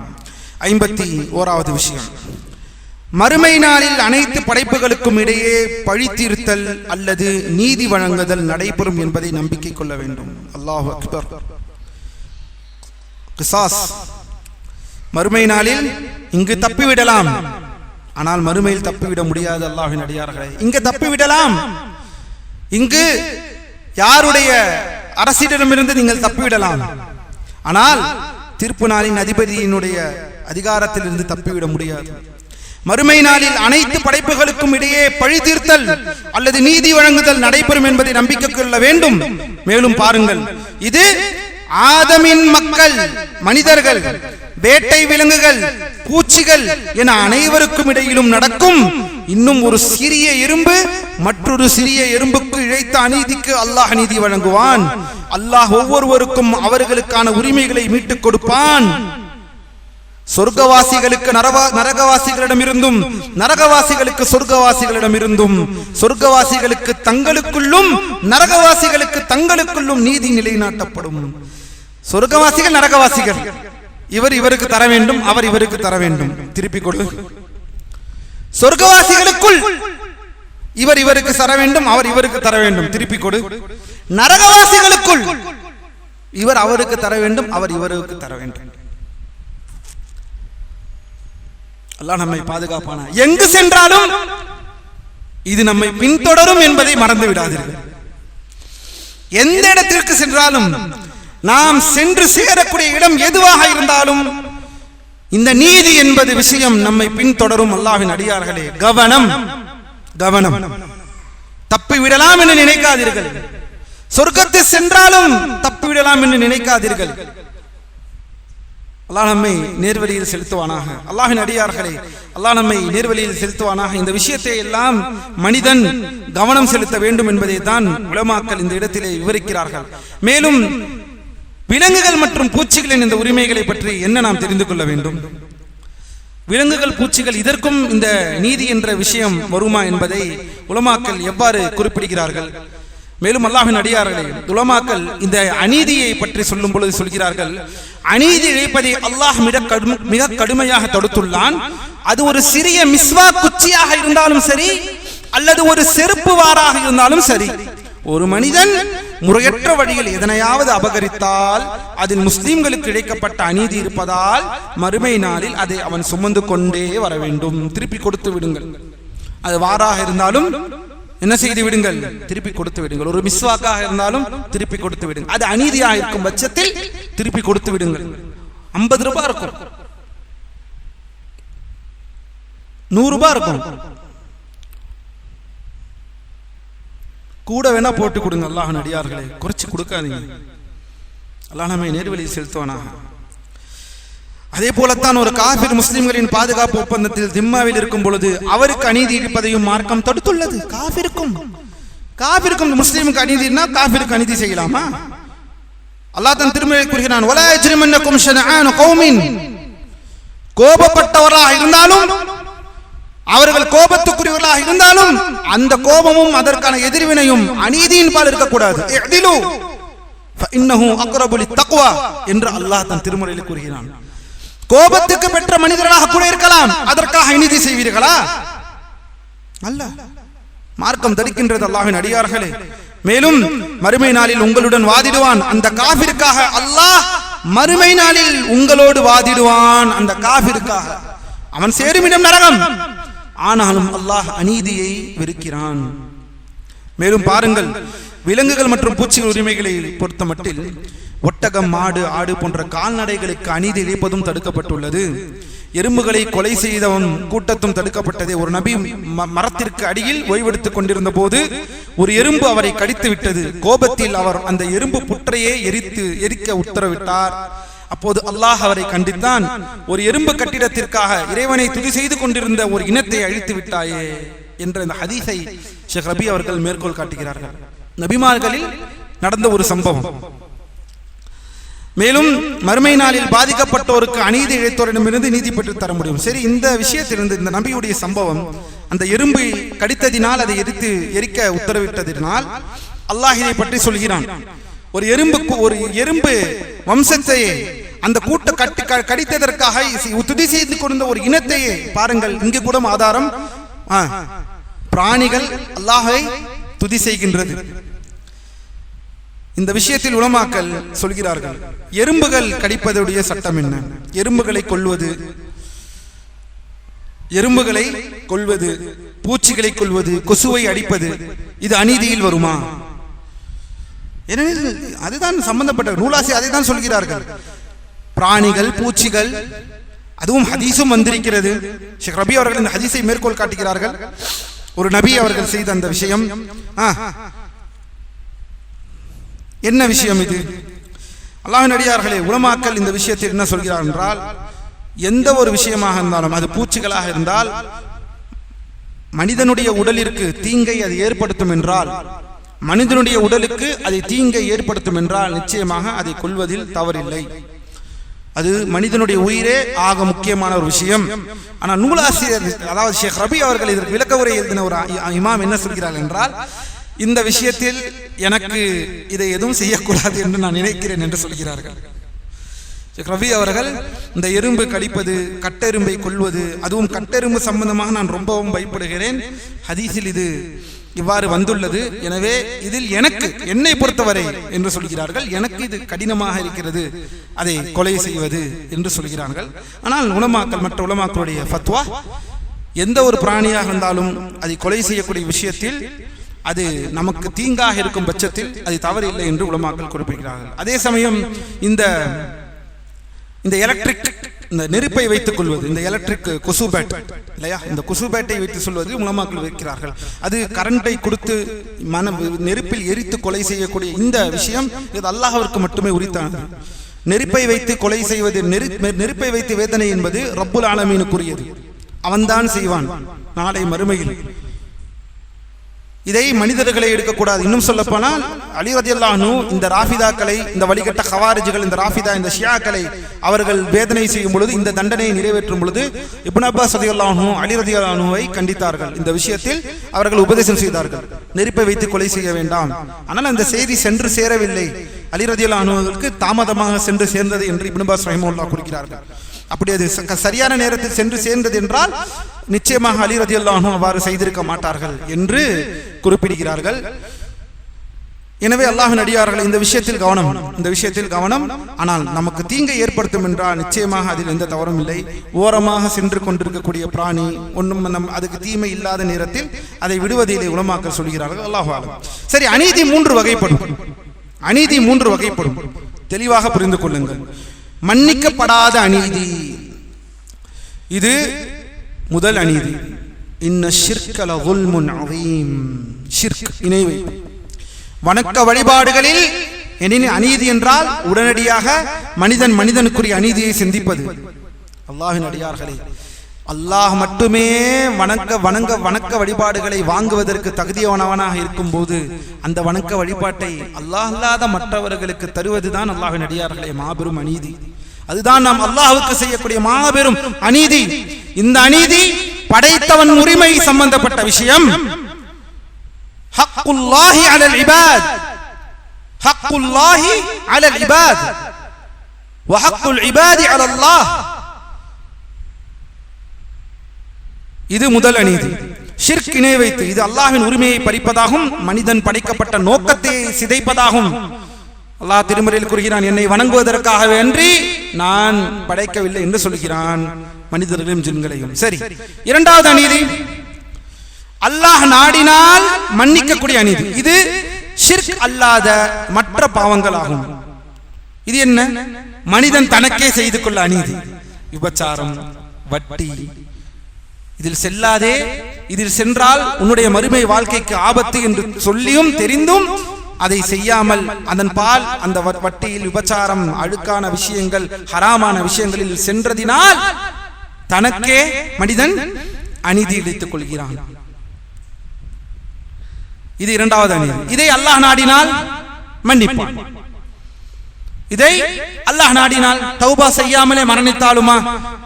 51வது விஷயம், மறுமை நாளில் அனைத்து படைப்புகளுக்கும் இடையே பழித்தீர்த்தல் அல்லது நீதி வழங்குதல் நடைபெறும் என்பதை நம்பிக்கை கொள்ள வேண்டும். அல்லாஹு அக்பர். கிசாஸ், மறுமை நாளில் இங்கு தப்பிவிடலாம், ஆனால் மறுமையில் தப்பிவிட முடியாது. அல்லாஹ்வின் அடியார்களே, இங்கு தப்பிவிடலாம். இங்கு யாருடைய அரசிடமிருந்து நீங்கள் தப்பிவிடலாம், ஆனால் தீர்ப்பு நாளின் அதிபதியினுடைய அதிகாரத்திலிருந்து தப்பிவிட முடியாது. மறுமை நாளில் அனைத்து படைப்புகளுக்கும் இடையே பழி தீர்த்தல் அல்லது நீதி வழங்குதல் நடைபெறும் என்பதை நம்பிக்கை கொள்ள வேண்டும். மேலும் பாருங்கள், இது ஆதமின் மக்கள், மனிதர்கள், வேட்டை விலங்குகள், பூச்சிகள் என அனைவருக்கும் இடையிலும் நடக்கும். இன்னும் ஒரு சிறிய எறும்பு மற்றொரு சிறிய எறும்புக்கு இழைத்த அநீதிக்கு அல்லாஹ் நீதி வழங்குவான். அல்லாஹ் ஒவ்வொருவருக்கும் அவர்களுக்கான உரிமைகளை மீட்டுக் கொடுப்பான். சொர்க்கவாசிகளுக்கு நரகவாசிகளிடம் இருந்தும், நரகவாசிகளுக்கு சொர்க்கவாசிகளிடம் இருந்தும், சொர்க்கவாசிகளுக்கு தங்களுக்குள்ளும், நரகவாசிகளுக்கு தங்களுக்குள்ளும் நீதி நிலைநாட்டப்படும். சொர்க்கவாசிகள் நரகவாசிகள், இவர் இவருக்கு தர வேண்டும், அவர் இவருக்கு தர வேண்டும், திருப்பி கொடு. சொர்க்கவாசிகளுக்குள் இவர் இவருக்கு தர வேண்டும், அவர் இவருக்கு தர வேண்டும், திருப்பி கொடு. நரகவாசிகளுக்குள் இவர் அவருக்கு தர வேண்டும், அவர் இவருக்கு தர வேண்டும். அல்லாஹ் நம்மை பாதுகாப்பான. எங்கு சென்றாலும் இது நம்மை பின்தொடரும் என்பதை மறந்து விடாதீர்கள். எந்த இடத்திற்கு சென்றாலும், நாம் சென்று சேரக்கூடிய இடம் எதுவாக இருந்தாலும் இந்த நீதி என்பது விஷயம் நம்மை பின்தொடரும். அல்லாஹ்வின் அடியார்களே, கவனம் கவனம். தப்பிவிடலாம் என்று நினைக்காதீர்கள். சொர்க்கத்தை சென்றாலும் தப்பிவிடலாம் என்று நினைக்காதீர்கள். அல்லாஹ் நம்மை நேர்வழியில் செலுத்துவானாக. அல்லாஹ்வின் அடியார்களே, அல்லாஹ் நம்மை நேர்வழியில் செலுத்துவானாக. இந்த விஷயத்தை எல்லாம் மனிதன் கவனம் செலுத்த வேண்டும் என்பதை தான் உலமாக்கள் இந்த இடத்திலே விவரிக்கிறார்கள். மேலும் விலங்குகள் மற்றும் பூச்சிகளின் இந்த உரிமைகளை பற்றி என்ன நாம் தெரிந்து கொள்ள வேண்டும்? விலங்குகள், பூச்சிகள், இதற்கும் இந்த நீதி என்ற விஷயம் வருமா என்பதை உலமாக்கள் எவ்வாறு குறிப்பிடுகிறார்கள்? மேலும் அல்லாஹ்வின் அடியார்களே, உலமாக்கள் இந்த அநீதியை பற்றி சொல்லும் பொழுது சொல்கிறார்கள், அநீதி இழைப்பதை அல்லாஹ் மிக கடுமையாக தடுத்துள்ளான். அது ஒரு சிறிய மிஸ்வா குச்சியாக இருந்தாலும் சரி, அல்லது ஒரு செருப்பு வாராக இருந்தாலும் சரி, ஒரு மனிதன் முறையற்ற வழியில் எதனையாவது அபகரித்தால் அதில் முஸ்லிம்களுக்கு இழைக்கப்பட்ட அநீதி இருப்பதால் மறுமை நாளில் அதை அவன் சுமந்து கொண்டே வர வேண்டும். திருப்பி கொடுத்து விடுங்கள். அது வாராக இருந்தாலும் என்ன செய்து விடுங்கள், திருப்பி கொடுத்து விடுங்கள். ஒரு மிஸ்வாக்காக இருந்தாலும் திருப்பி கொடுத்து விடுங்கள். அது அநீதியாக இருக்கும் பட்சத்தில் திருப்பி கொடுத்து விடுங்கள். 50 ரூபாய் இருக்கும், 100 ரூபாய் இருக்கும், கூட வேணா போட்டு கொடுங்க. அல்லாஹ்வின் அடியார்களே, குறைச்சு கொடுக்காதீங்க. அல்லாஹ் நம்மை நேர்வழியில் செலுத்துவானாக. அதே போலத்தான் ஒரு காஃபிர் முஸ்லிம்களின் பாதுகாப்பு ஒப்பந்தத்தில் திம்மாவில் இருக்கும் பொழுது அவருக்கு அநீதி இடிப்பதையும் மார்க்கம் தடுத்துள்ளது. காஃபிருக்கும் முஸ்லிமுக்கு அநீதினா காஃபிருக்கு அநீதி செய்யலாமா? அல்லாஹ் தன் திருமறையில் கூறுகிறான், வலா யஜ்ரிமன்னகும் ஷனஆனு கௌமின், கோபப்பட்டவராக இருந்தாலும், அவர்கள் கோபத்துக்குரியவர்களாக இருந்தாலும் அந்த கோபமும் அதற்கான எதிர்வினையும் அநீதியின் பால் இருக்கக்கூடாது. இஅ்திலு ஃபஇன்னஹு அக்ரபு லித்தக்வா என்று அல்லாஹ் தன் திருமறையில் கூறுகிறான். கோபத்துக்கு பெற்ற மனிதர்களாக கூட இருக்கலாம், அதற்காக அநீதி செய்வீர்களா? அல்ல, மார்க்கம் தடுக்கின்றது. அல்லாஹ்வின் அடியார்களே, மேலும் மறுமை நாளில் உங்களுடன் வாதிடுவான். அந்த காஃபிருக்காக அல்லாஹ் மறுமை நாளில் உங்களோடு வாதிடுவான். அந்த காஃபிருக்காக அவன் சேருமிடம் நரகம். ஆனாலும் அல்லாஹ் அநீதியை வெறுக்கிறான். மேலும் பாருங்கள், விலங்குகள் மற்றும் பூச்சிகள் உரிமைகளை பொறுத்த மட்டில் ஒட்டகம், மாடு, ஆடு போன்ற கால்நடைகளுக்கு அநீதி இழைப்பதும் தடுக்கப்பட்டுள்ளது. எறும்புகளை கொலை செய்தவன் கூட்டத்தும் தடுக்கப்பட்டது. ஒரு நபி மரத்திற்கு அடியில் ஓய்வெடுத்துக் கொண்டிருந்த போது ஒரு எறும்பு அவரை கடித்து விட்டது. கோபத்தில் அவர் அந்த எறும்பு புற்றையே எரிக்க உத்தரவிட்டார். அப்போது அல்லாஹ் அவரை கண்டித்தான். ஒரு எறும்பு கட்டிடத்திற்காக இறைவனை துதி செய்து கொண்டிருந்த ஒரு இனத்தை அழித்து விட்டாயே என்ற இந்த ஹதீஸை ஷேக் ரபி அவர்கள் மேற்கோள் காட்டுகிறார்கள். நபிமார்களில் நடந்த ஒரு சம்பவம். மேலும் மறுமை நாளில் பாதிக்கப்பட்டோருக்கு அநீதி இழைத்தோரிடமிருந்து நீதி பெற்று தர முடியும். சரி, இந்த விஷயத்திலிருந்து இந்த நபியுடைய சம்பவம், அந்த எறும்பு கடித்ததினால் அதை எரிக்க உத்தரவிட்டதினால் அல்லாஹ் இதை பற்றி சொல்கிறான். ஒரு எறும்பு வம்சத்தையே, அந்த கூட்ட கடித்ததற்காக துதி செய்து கொண்ட ஒரு இனத்தையே பாருங்கள். இங்கு கூட ஆதாரம், பிராணிகள் அல்லாஹை துதி செய்கின்றது. இந்த விஷயத்தில் உலமாக்கள் சொல்கிறார்கள், எறும்புகள் கடிப்பதுடைய சட்டம் என்ன? எறும்புகளை கொல்வது, பூச்சிகளை கொல்வது, கொசுவை அடிப்பது, இது அநீதியில் வருமா? ஏனெனில் அதுதான் சம்பந்தப்பட்ட நூலாசி அதை தான் சொல்கிறார்கள். பிராணிகள், பூச்சிகள், அதுவும் ஹதீஸும் வந்திருக்கிறது. ஷேக் ரபி அவர்கள் இந்த ஹதீஸை மேற்கோள் காட்டுகிறார்கள். ஒரு நபி அவர்கள் செய்த அந்த விஷயம். என்ன விஷயம் இது? அல்லாஹ்வின் அடியார்களே, உலமாக்கள் இந்த விஷயத்தில் என்ன சொல்கிறார் என்றால், எந்த ஒரு விஷயமாக இருந்தாலும், அது பூச்சிகளாக இருந்தால் மனிதனுடைய உடலிற்கு தீங்கை அது ஏற்படுத்தும் என்றால், மனிதனுடைய உடலுக்கு அதை தீங்கை ஏற்படுத்தும் என்றால் நிச்சயமாக அதை கொல்வதில் தவறில்லை. அது மனிதனுடைய உயிரே ஆக முக்கியமான ஒரு விஷயம். ஆனால் நூலாசிரியர், அதாவது ஷேக் ரபி அவர்கள் இதற்கு விளக்க உரை எழுதின ஒரு இமாம் என்ன சொல்கிறார்கள் என்றால், இந்த விஷயத்தில் எனக்கு இதை எதுவும் செய்யக்கூடாது என்று நான் நினைக்கிறேன் என்று சொல்கிறார்கள். ஷேக் ரபி அவர்கள் இந்த எறும்பு கடிப்பது, கட்டெரும்பை கொல்வது, அதுவும் கட்டெரும்பு சம்பந்தமாக நான் ரொம்பவும் பயப்படுகிறேன். ஹதீஸில் இது இவ்வாறு வந்துள்ளது. எனவே இதில் எனக்கு, என்னை பொறுத்தவரை என்று சொல்கிறார்கள், எனக்கு இது கடினமாக இருக்கிறது அதை கொலை செய்வது என்று சொல்கிறார்கள். ஆனால் உலமாக்கள், மற்ற உலமாக்களுடைய ஃபத்வா, எந்த ஒரு பிராணியாக இருந்தாலும் அதை கொலை செய்யக்கூடிய விஷயத்தில் அது நமக்கு தீங்காக இருக்கும் பட்சத்தில் அது தவறு இல்லை என்று உலமாக்கள் குறிப்பிடுகிறார்கள். அதே சமயம் இந்த எலக்ட்ரிக், இந்த நெருப்பை வைத்துக் கொள்வது, இந்த எலக்ட்ரிக் கொசு பேட் இல்லையா, இந்த கொசு பேட்டை வைத்து சொல்வது உலமாக்கள் வைக்கிறார்கள். அது கரண்டை கொடுத்து நெருப்பில் எரித்து கொலை செய்யக்கூடிய இந்த விஷயம் இது அல்லாஹ்விற்கு மட்டுமே உரித்தானது. நெருப்பை வைத்து கொலை செய்வது, நெருப்பை வைத்து வேதனை என்பது ரப்புல் ஆலமீனுக்குரியது. அவன்தான் செய்வான் நாளை மறுமையில். இதை மனிதர்களை எடுக்கக்கூடாது. இன்னும் சொல்ல போனால் அலி ரலியல்லாஹு அன்ஹு இந்த ராஃபிதாக்களை, இந்த வழிகட்ட கவாரிஜ்கள், இந்த ராஃபிதா, இந்த ஷியாக்களை அவர்கள் வேதனை செய்யும் பொழுது, இந்த தண்டனையை நிறைவேற்றும் பொழுது இப்னு அப்பாஸ் ரலியல்லாஹு அன்ஹு அலி ரலியல்லாஹு அன்ஹுவை கண்டித்தார்கள். இந்த விஷயத்தில் அவர்கள் உபதேசம் செய்தார்கள், நெருப்பை வைத்து கொலை செய்ய வேண்டாம். ஆனால் அந்த செய்தி சென்று சேரவில்லை, அலி ரலியல்லாஹு அன்ஹுவுக்கு தாமதமாக சென்று சேர்ந்தது என்று இப்னு அப்பாஸ் ரஹிமஹுல்லாஹ் குறிக்கிறார்கள். அப்படி அது சரியான நேரத்தில் சென்று சேர்ந்தது என்றால் நிச்சயமாக அலி ரலியல்லாஹு அன்ஹு அவ்வாறு செய்திருக்க மாட்டார்கள் என்று குறிப்பிடுகிறார்கள். எனவே அல்லாஹ்வின் அடியார்கள், இந்த விஷயத்தில் கவனம், இந்த விஷயத்தில் கவனம். ஆனால் நமக்கு தீங்கை ஏற்படுத்தும் என்றால் நிச்சயமாக அதில் எந்த தவறும் இல்லை. ஓரமாக சென்று கொண்டிருக்கக்கூடிய பிராணி ஒன்றும் அதுக்கு தீமை இல்லாத நேரத்தில் அதை விடுவதிலே உலமாக்கள் சொல்கிறார்கள். அல்லாஹ் ஆலம். சரி, அநீதி 3 வகைப்படும். அநீதி 3 வகைப்படும், தெளிவாக புரிந்து கொள்ளுங்கள். மன்னிக்கப்படாத அநீதி, இது முதல் அநீதி. இன்ன ஷிர்க லஸுல்முன் அதீம். ஷிர்க், இணை வைப்பு. வணக்க வழிபாடுகளில் எனினும் அநீதி என்றால் உடனடியாக மனிதனுக்குரிய அநீதியை சிந்திப்பது. அல்லாஹ்வின் அடியார்களே, அல்லாஹ் மட்டுமே வணக்க வழிபாடுகளை வாங்குவதற்கு தகுதியானவனாக இருக்கும் போது அந்த வணக்க வழிபாட்டை அல்லாஹ் அல்லாத மற்றவர்களுக்கு தருவதுதான் அல்லாஹ்வின் அடியார்களே மாபெரும் அநீதி. அதுதான் நாம் அல்லாஹ்வுக்கு செய்யக்கூடிய மாபெரும் அநீதி. இந்த அநீதி படைத்தவன் உரிமை சம்பந்தப்பட்ட விஷயம். ஹக்குல்லாஹி அலல் இபாத், ஹக்குல்லாஹி அலல் இபாத் வ ஹக்குல் இபாதி அலல்லாஹ். இது முதல் அநீதி. ஷிர்க், இணை வைத்து, இது அல்லாஹ்வின் உரிமையை பறிப்பதாகும், மனிதன் படைக்கப்பட்ட நோக்கத்தை சிதைப்பதாகும். அல்லாஹ் திருமறையில் கூறுகிறான், என்னை வணங்குவதற்காகவே அன்றி நான் படைக்கவில்லை என்று சொல்கிறான், மனிதர்களையும் ஜின்களையும். சரி, இரண்டாவது அநீதி அல்லாஹ் நாடினால் மன்னிக்கக்கூடிய அநீதி. இது ஷிர்க் அல்லாத மற்ற பாவங்கள் ஆகும். இது என்ன? மனிதன் தனக்கே செய்து கொள்ள அநீதி. விபச்சாரம், வட்டி, இதில் செல்லாதே, இதில் சென்றால் உன்னுடைய மறுமை வாழ்க்கைக்கு ஆபத்து என்று சொல்லியும் தெரிந்தும் அதை செய்யாமல் அதன் பால் அந்த வட்டியில், விபச்சாரம், அழுக்கான விஷயங்கள், ஹராமான விஷயங்களில் சென்றதினால் தனக்கே மனிதன் அநீதி இழைத்துக் கொள்கிறான். இது இரண்டாவது அநீதி. இதை அல்லாஹ் நாடினால் மன்னிப்பான். இதை அல்லாஹ் நாடினால் தௌபா செய்யாமலே மரணித்தாலுமா,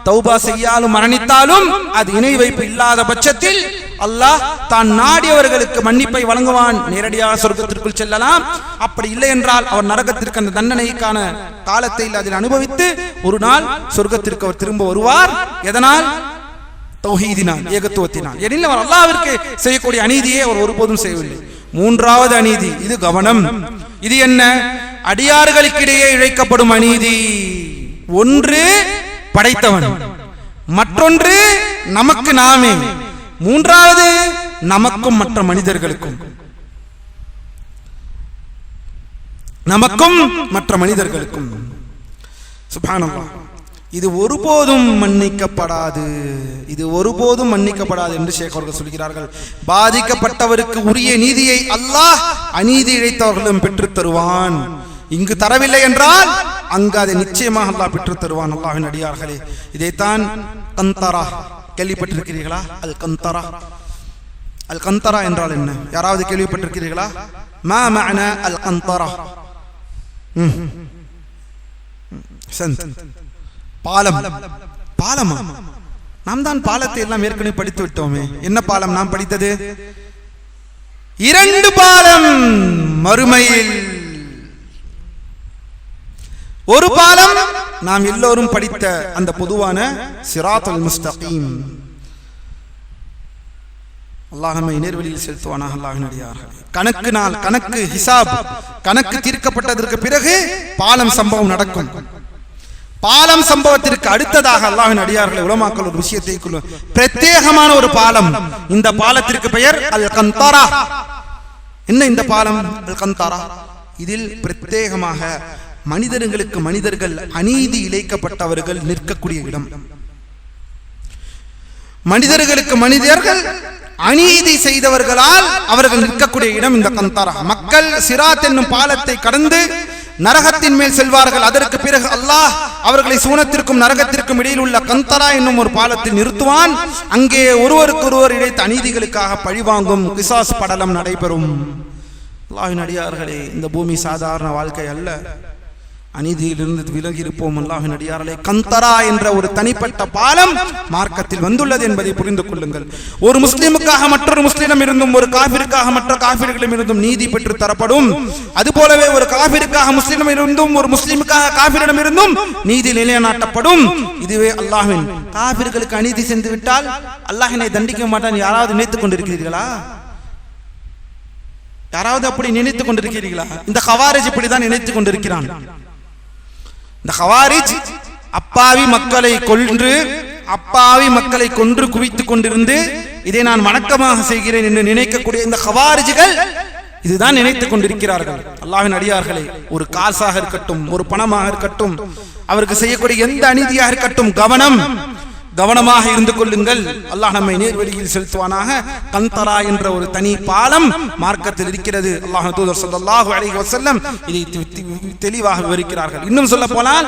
தௌபா செய்யாலும் மரணித்தாலும் அது இணை வைப்பு இல்லாத பட்சத்தில் அல்லாஹ் தான் நாடியவர்களுக்கு மன்னிப்பை வழங்குவான், நேரடியாக சொர்க்கத்திற்குள் செல்லலாம். அப்படி இல்லை என்றால் அவர் நரகத்திற்கு அந்த தண்டனைக்கான காலத்தை அதில் அனுபவித்து ஒரு நாள் சொர்க்கத்திற்கு அவர் திரும்ப வருவார். எதனால்? தௌஹீதினால், ஏகத்துவத்தினால். எனில் அவர் அல்லாஹ்விற்கு செய்யக்கூடிய அநீதியை அவர் ஒருபோதும் செய்யவில்லை. மூன்றாவது அநீதி, இது கவனம். இது என்ன? அடியார்களுக்கிடையே இழைக்கப்படும் அநீதி. ஒன்று படைத்தவன், மற்றொன்று நமக்கு நாமே, மூன்றாவது நமக்கும் மற்ற மனிதர்களுக்கும். நமக்கும் மற்ற மனிதர்களுக்கும். சுப்ஹானல்லாஹ். இது ஒருபோதும் மன்னிக்கப்படாது, இது ஒருபோதும் மன்னிக்கப்படாது என்று ஷேக் அவர்கள் சொல்கிறார்கள். பாதிக்கப்பட்டவருக்கு உரிய நீதியை அல்லாஹ் அநீதி இழைத்தவர்களும் பெற்றுத் தருவான். இங்கு தரவில்லை என்றால் அங்கு அதை நிச்சயமாக அல்லாஹ் பெற்றுத் தருவான். அல்லாஹ்வின் அடியார்களே, இதைத்தான் கந்தரா கேள்விப்பட்டிருக்கிறீர்களா? அல் கந்தரா, அல் கந்தரா என்றால் என்ன? யாராவது கேள்விப்பட்டிருக்கிறீர்களா? மா மஅனா அல் கந்தரா? பாலம். பாலமா? நாம் தான் பாலத்தை எல்லாம் ஏற்கனவே படித்து விட்டோமே. என்ன பாலம் நாம் படித்தது? 2 பாலம் மறுமையில். ஒரு பாலம் நாம் எல்லோரும் படித்த அந்த பொதுவான சிராத்துல் முஸ்தகீம். அல்லாஹ் நம்மை நேர்வழியில் செலுத்துவானாக. அல்லாஹ்வின் அடியார்களே, கணக்கு நாள், கணக்கு ஹிசாப், கணக்கு தீர்க்கப்பட்டதற்கு பிறகு பாலம் சம்பவம் நடக்கும். பாலம் சம்பவத்திற்கு அடுத்ததாக அல்லாஹ்வின் அடியார்களை உலமாக்கள் ஒரு விஷயத்தை பிரத்யேகமான ஒரு பாலம். இந்த பாலத்திற்கு பெயர் அல் கந்தரா. என்ன இந்த பாலம் அல் கந்தரா? இதில் பிரத்யேகமாக மனிதர்களுக்கு மனிதர்கள் அநீதி இழைக்கப்பட்டவர்கள் நிற்கக்கூடிய இடம். மனிதர்களுக்கு மனிதர்கள் அநீதி செய்தவர்களால் அவர்கள் நிற்கக்கூடிய இடம் இந்த கந்தரா. மக்கள் சிராத் என்னும் பாலத்தை கடந்து நரகத்தின் மேல் செல்வார்கள். அதற்கு பிறகு அல்லாஹ் அவர்களை சூனத்திற்கும் நரகத்திற்கும் இடையில் உள்ள கந்தரா என்னும் ஒரு பாலத்தில் நிறுத்துவான். அங்கே ஒருவருக்கொருவர் இழைத்த அநீதிகளுக்காக பழிவாங்கும் கிசாஸ் படலம் நடைபெறும். அல்லாஹ்வின் அடியார்களே, இந்த பூமி சாதாரண வாழ்க்கை அல்ல. அநீதியிலிருந்து விலகி இருப்போம். அல்லாஹ்வின் அடியார்களே, கந்தரா என்ற ஒரு தனிப்பட்ட பாலம் மார்க்கத்தில் வந்துள்ளது என்பதை புரிந்து கொள்ளுங்கள். ஒரு முஸ்லிமுக்காக மற்றொரு முஸ்லிமிடம் இருந்தும், ஒரு காபிருக்காக மற்ற காபிர்களிடம் இருந்தும் நீதி பெற்று தரப்படும். அதுபோலவே ஒரு காபிருக்காக முஸ்லிமிடம் இருந்தும், ஒரு முஸ்லிமுக்காக காபிரிடம் இருந்தும் நீதி நிலைநாட்டப்படும். இதுவே அல்லாஹ்வின். காபிர்களுக்கு அநீதி சென்று விட்டால் அல்லாஹ்வினை தண்டிக்க மாட்டான் யாராவது நினைத்துக் கொண்டிருக்கிறீர்களா? யாராவது அப்படி நினைத்துக் கொண்டிருக்கிறீர்களா? இந்த கவாரிஜ் இப்படிதான் நினைத்துக் கொண்டிருக்கிறான். இந்த கவாரிஜ் அப்பாவி மக்களை கொன்று குவித்துக் கொண்டிருந்து இதை நான் வணக்கமாக செய்கிறேன் என்று நினைக்கக்கூடிய இந்த கவாரிஜிகள் இதுதான் நினைத்துக் கொண்டிருக்கிறார்கள். அல்லாஹ்வின் அடியார்களே, ஒரு காசாக இருக்கட்டும், ஒரு பணமாக இருக்கட்டும், அவருக்கு செய்யக்கூடிய எந்த அநீதியாக இருக்கட்டும், கவனமாக இருந்து கொள்ளுங்கள். அல்லாஹ் நம்மை நேர்வழியில் செலுத்துவானாக. கந்தரா என்ற ஒரு தனி பாலம் மார்க்கத்தில் இருக்கிறது. அல்லாஹ் தூதர் ஸல்லல்லாஹு அலைஹி வஸல்லம் இதை தெளிவாக விவரிக்கிறார்கள். இன்னும் சொல்ல போனால்,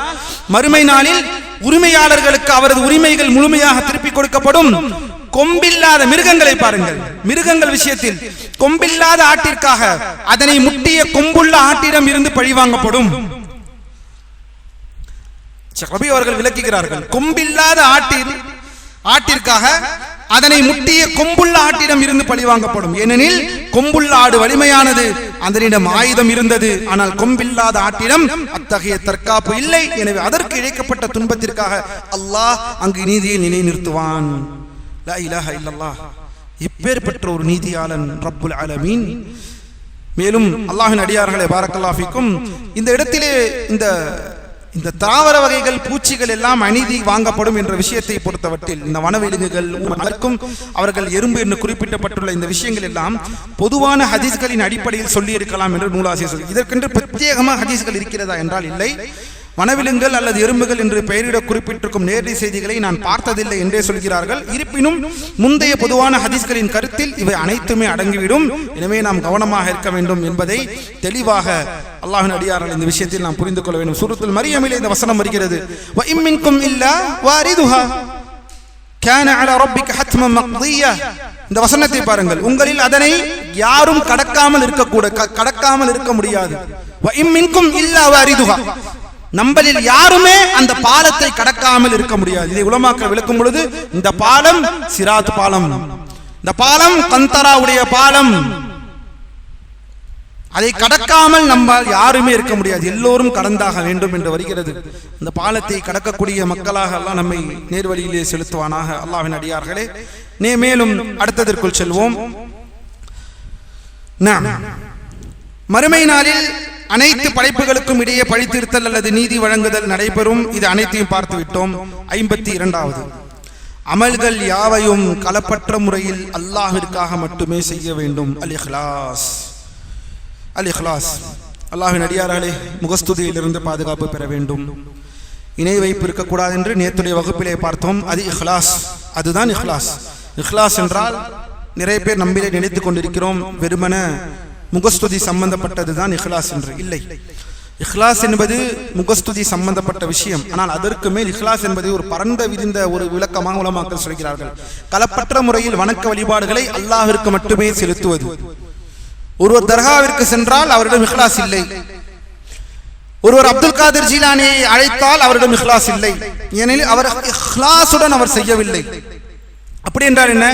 மறுமை நாளில் உரிமையாளர்களுக்கு அவரது உரிமைகள் முழுமையாக திருப்பிக் கொடுக்கப்படும். கொம்பில்லாத மிருகங்களை பாருங்கள். மிருகங்கள் விஷயத்தில் கொம்பில்லாத ஆட்டிற்காக அதனை முட்டிய கொம்புள்ள ஆட்டிடம் இருந்து பழிவாங்கப்படும். ரபி அவர்கள் விளக்குகிறார்கள். கொம்பில்லாத ஆட்டிற்காக அதனை முட்டிய கொம்புள்ள ஆட்டிடம் இருந்து பழிவாங்கப்படும். ஏனெனில் கொம்புள்ள ஆடு வலிமையானது, அதனிடம் ஆயுதம் இருந்தது. ஆனால் கொம்பில்லாத ஆட்டிடம் அத்தகைய தற்காப்பு இல்லை. எனவே அதற்கு இழைக்கப்பட்ட துன்பத்திற்காக அல்லாஹ் அங்கு நீதியை நிலைநிறுத்துவான். லா இலாஹ இல்லல்லாஹ். இப்பேற்பட்ட ஒரு நீதியாளன் ரப்புல் ஆலமீன். மேலும் அல்லாஹ்வின் அடியார்களே, பாரக்கல்லாஹு ஃபீக்கும், இந்த இடத்திலே இந்த தாவர வகைகள், பூச்சிகள் எல்லாம் அநீதி வாங்கப்படும் என்ற விஷயத்தை பொறுத்தவற்றில் இந்த வனவிலங்குகள் அதற்கும் அவர்கள் எறும்பு என்று குறிப்பிட்டப்பட்டுள்ள இந்த விஷயங்கள் எல்லாம் பொதுவான ஹதீஸ்களின் அடிப்படையில் சொல்லி இருக்கலாம் என்று நூலாசிரியர் சொல்லி. இதற்கென்று பிரத்யேகமாக ஹதீஸ்கள் இருக்கிறதா என்றால் இல்லை. வனவிலங்குகள் அல்லது எறும்புகள் என்று பெயரிட குறிப்பிட்டிருக்கும் நேரடி செய்திகளை நான் பார்த்ததில்லை என்றே சொல்கிறார்கள். இருப்பினும் முந்தைய பொதுவான ஹதீஸ்களின் கருத்தில் இவை அனைத்துமே அடங்கிவிடும். எனவே நாம் கவனமாக இருக்க வேண்டும் என்பதை தெளிவாக அல்லாஹ்வின் அடியார்கள் இந்த விஷயத்தில் நாம் புரிந்து கொள்ள வேண்டும். சூரத்துல் மரியமிலே இந்த வசனம் வருகிறது. வ இம்மின்கும் இல்லா வாரிதுஹா கான அலா ரப்பிக ஹத்மன் மக்தியா. இந்த வசனத்தை பாருங்கள். உங்களில் அதனை யாரும் கடக்காமல் இருக்க முடியாது. வ இம்மின்கும் இல்லா வாரிதுஹா. நம்மளில் யாருமே அந்த பாலத்தை கடக்காமல் இருக்க முடியாது. இதை உலமாக்கள் விளக்கும் பொழுது, இந்த பாலம் சிராத் பாலம், இந்த பாலம் கந்தராவுடைய பாலம். அதை கடக்காமல் நம்மால் யாருமே இருக்க முடியாது. எல்லோரும் கடந்தாக வேண்டும் என்று வருகிறது. இந்த பாலத்தை கடக்கக்கூடிய மக்களாக அல்லாஹ் நம்மை நேர்வழியிலே செலுத்துவானாக. அல்லாஹ்வின் அடியார்களே, மேலும் அடுத்ததற்குள் செல்வோம். மறுமை நாளில் அனைத்து படைப்புகளுக்கும் இடையே பழித்தீர்த்தல் அல்லது நீதி வழங்குதல் நடைபெறும். இது அனைத்தையும் பார்த்து விட்டோம். 52வது, அமல்கள் யாவையும் களப்பற்ற முறையில் அல்லாஹ்விற்காக மட்டுமே செய்ய வேண்டும். அல் இஹ்லாஸ். அல் இஹ்லாஸ். அல்லாஹ்வின் அடியார்களே, முகஸ்துதியிலிருந்து பாதுகாப்பு பெற வேண்டும். இணை வைப்பு இருக்கக்கூடாது என்று நேத்துடைய வகுப்பிலே பார்த்தோம். அது இஹ்லாஸ், அதுதான் இஹ்லாஸ். இஹ்லாஸ் என்றால் நிறைய பேர் நம்பிலே நினைத்துக் கொண்டிருக்கிறோம் வெறுமன முகஸ்துதி சம்பந்தப்பட்டதுதான் இஹ்லாஸ் என்று. இல்லை, இஹ்லாஸ் என்பது முகஸ்துதி சம்பந்தப்பட்ட விஷயம். ஆனால் அதற்கு மேல் இஹ்லாஸ் என்பது ஒரு பரந்த விரிந்த ஒரு விளக்கமாக உலமாக்கள் சொல்கிறார்கள். கலப்பற்ற முறையில் வணக்க வழிபாடுகளை அல்லாஹ்விற்கு மட்டுமே செலுத்துவது. ஒருவர் தர்காவிற்கு சென்றால் அவரிடம் இஹ்லாஸ் இல்லை. ஒருவர் அப்துல் காதிர் ஜீலானியை அழைத்தால் அவரிடம் இஹ்லாஸ் இல்லை. ஏனெனில் அவர் இஹ்லாசுடன் அவர் செய்யவில்லை. அப்படி என்றால் என்ன?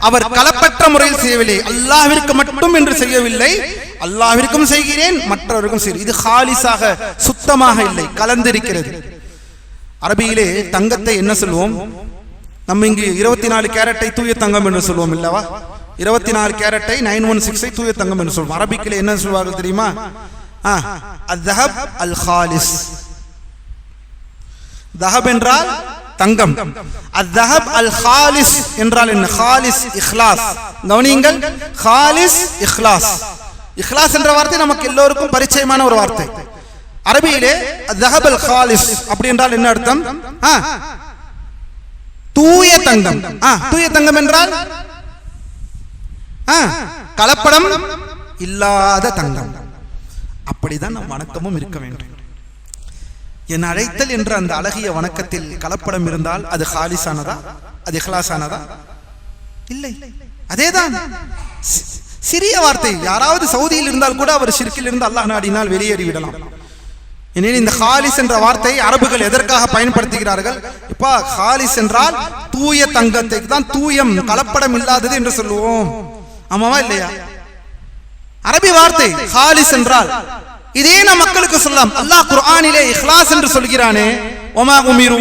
அவர் கலப்பற்ற முறையில் செய்யவில்லை, அல்லாஹ்விற்கு மட்டும் என்று செய்யவில்லை. அல்லாஹ்விற்கும் செய்கிறேன், மற்றவருக்கும் செய்கிறேன். இது ஹாலிஸாக, சுத்தமாக இல்லை, கலந்திருக்கிறது. அரபியிலே தங்கத்தை என்ன சொல்வோம்? நம்ம இங்கு 24 கேரட்டை தூய தங்கம் என்று சொல்வோம் இல்லவா? 24 கேரட்டை 916 தூய தங்கம் என்று சொல்வோம். அரபிக்கிலே என்ன சொல்வார்கள் தெரியுமா? அத்ஹப் அல் ஹாலிஸ். தஹப் என்றால் தங்கம். அத்ஹப் அல் ஹாலிஸ் என்றால் என்ன? ஹாலிஸ் இஹ்லாஸ். கவனியுங்கள், ஹாலிஸ் இஹ்லாஸ். இஹ்லாஸ் என்ற வார்த்தை நமக்கு எல்லோருக்கும் பரிச்சயமான ஒரு வார்த்தை. அரபியிலே அத்ஹப் அல் ஹாலிஸ் அப்படி என்றால் என்ன அர்த்தம்? தூய தங்கம். தூய தங்கம் என்றால் கலப்படம் இல்லாத தங்கம். அப்படிதான் நம் வணக்கமும் இருக்க வேண்டும். என் அழைத்தல் என்ற அந்த அழகிய வணக்கத்தில் கலப்படம் இருந்தால் அது ஹாலிஸானதா? அது இஹ்லாஸானதா? இல்லை. அதேதான் சிறிய வார்த்தை. யாராவது சவுதியில் இருந்தால் கூட அவர் ஷிர்கில் இருந்து அல்லாஹ் நாடினால் வெளியேறி விடலாம். ஏனெனில் இந்த ஹாலிஸ் என்ற வார்த்தை அரபுகள் எதற்காக பயன்படுத்துகிறார்கள்? இப்ப ஹாலிஸ் என்றால் தூய தங்கத்தை தான் தூயம், கலப்படம் இல்லாதது என்று சொல்லுவோம். ஆமாவா இல்லையா? அரபி வார்த்தை ஹாலிஸ் என்றால் இதே நம் மக்களுக்கு சொல்லலாம். அல்லாஹ் குர்ஆனிலே இஹ்லாஸ் என்று சொல்கிறானே, ஒமா உமிரு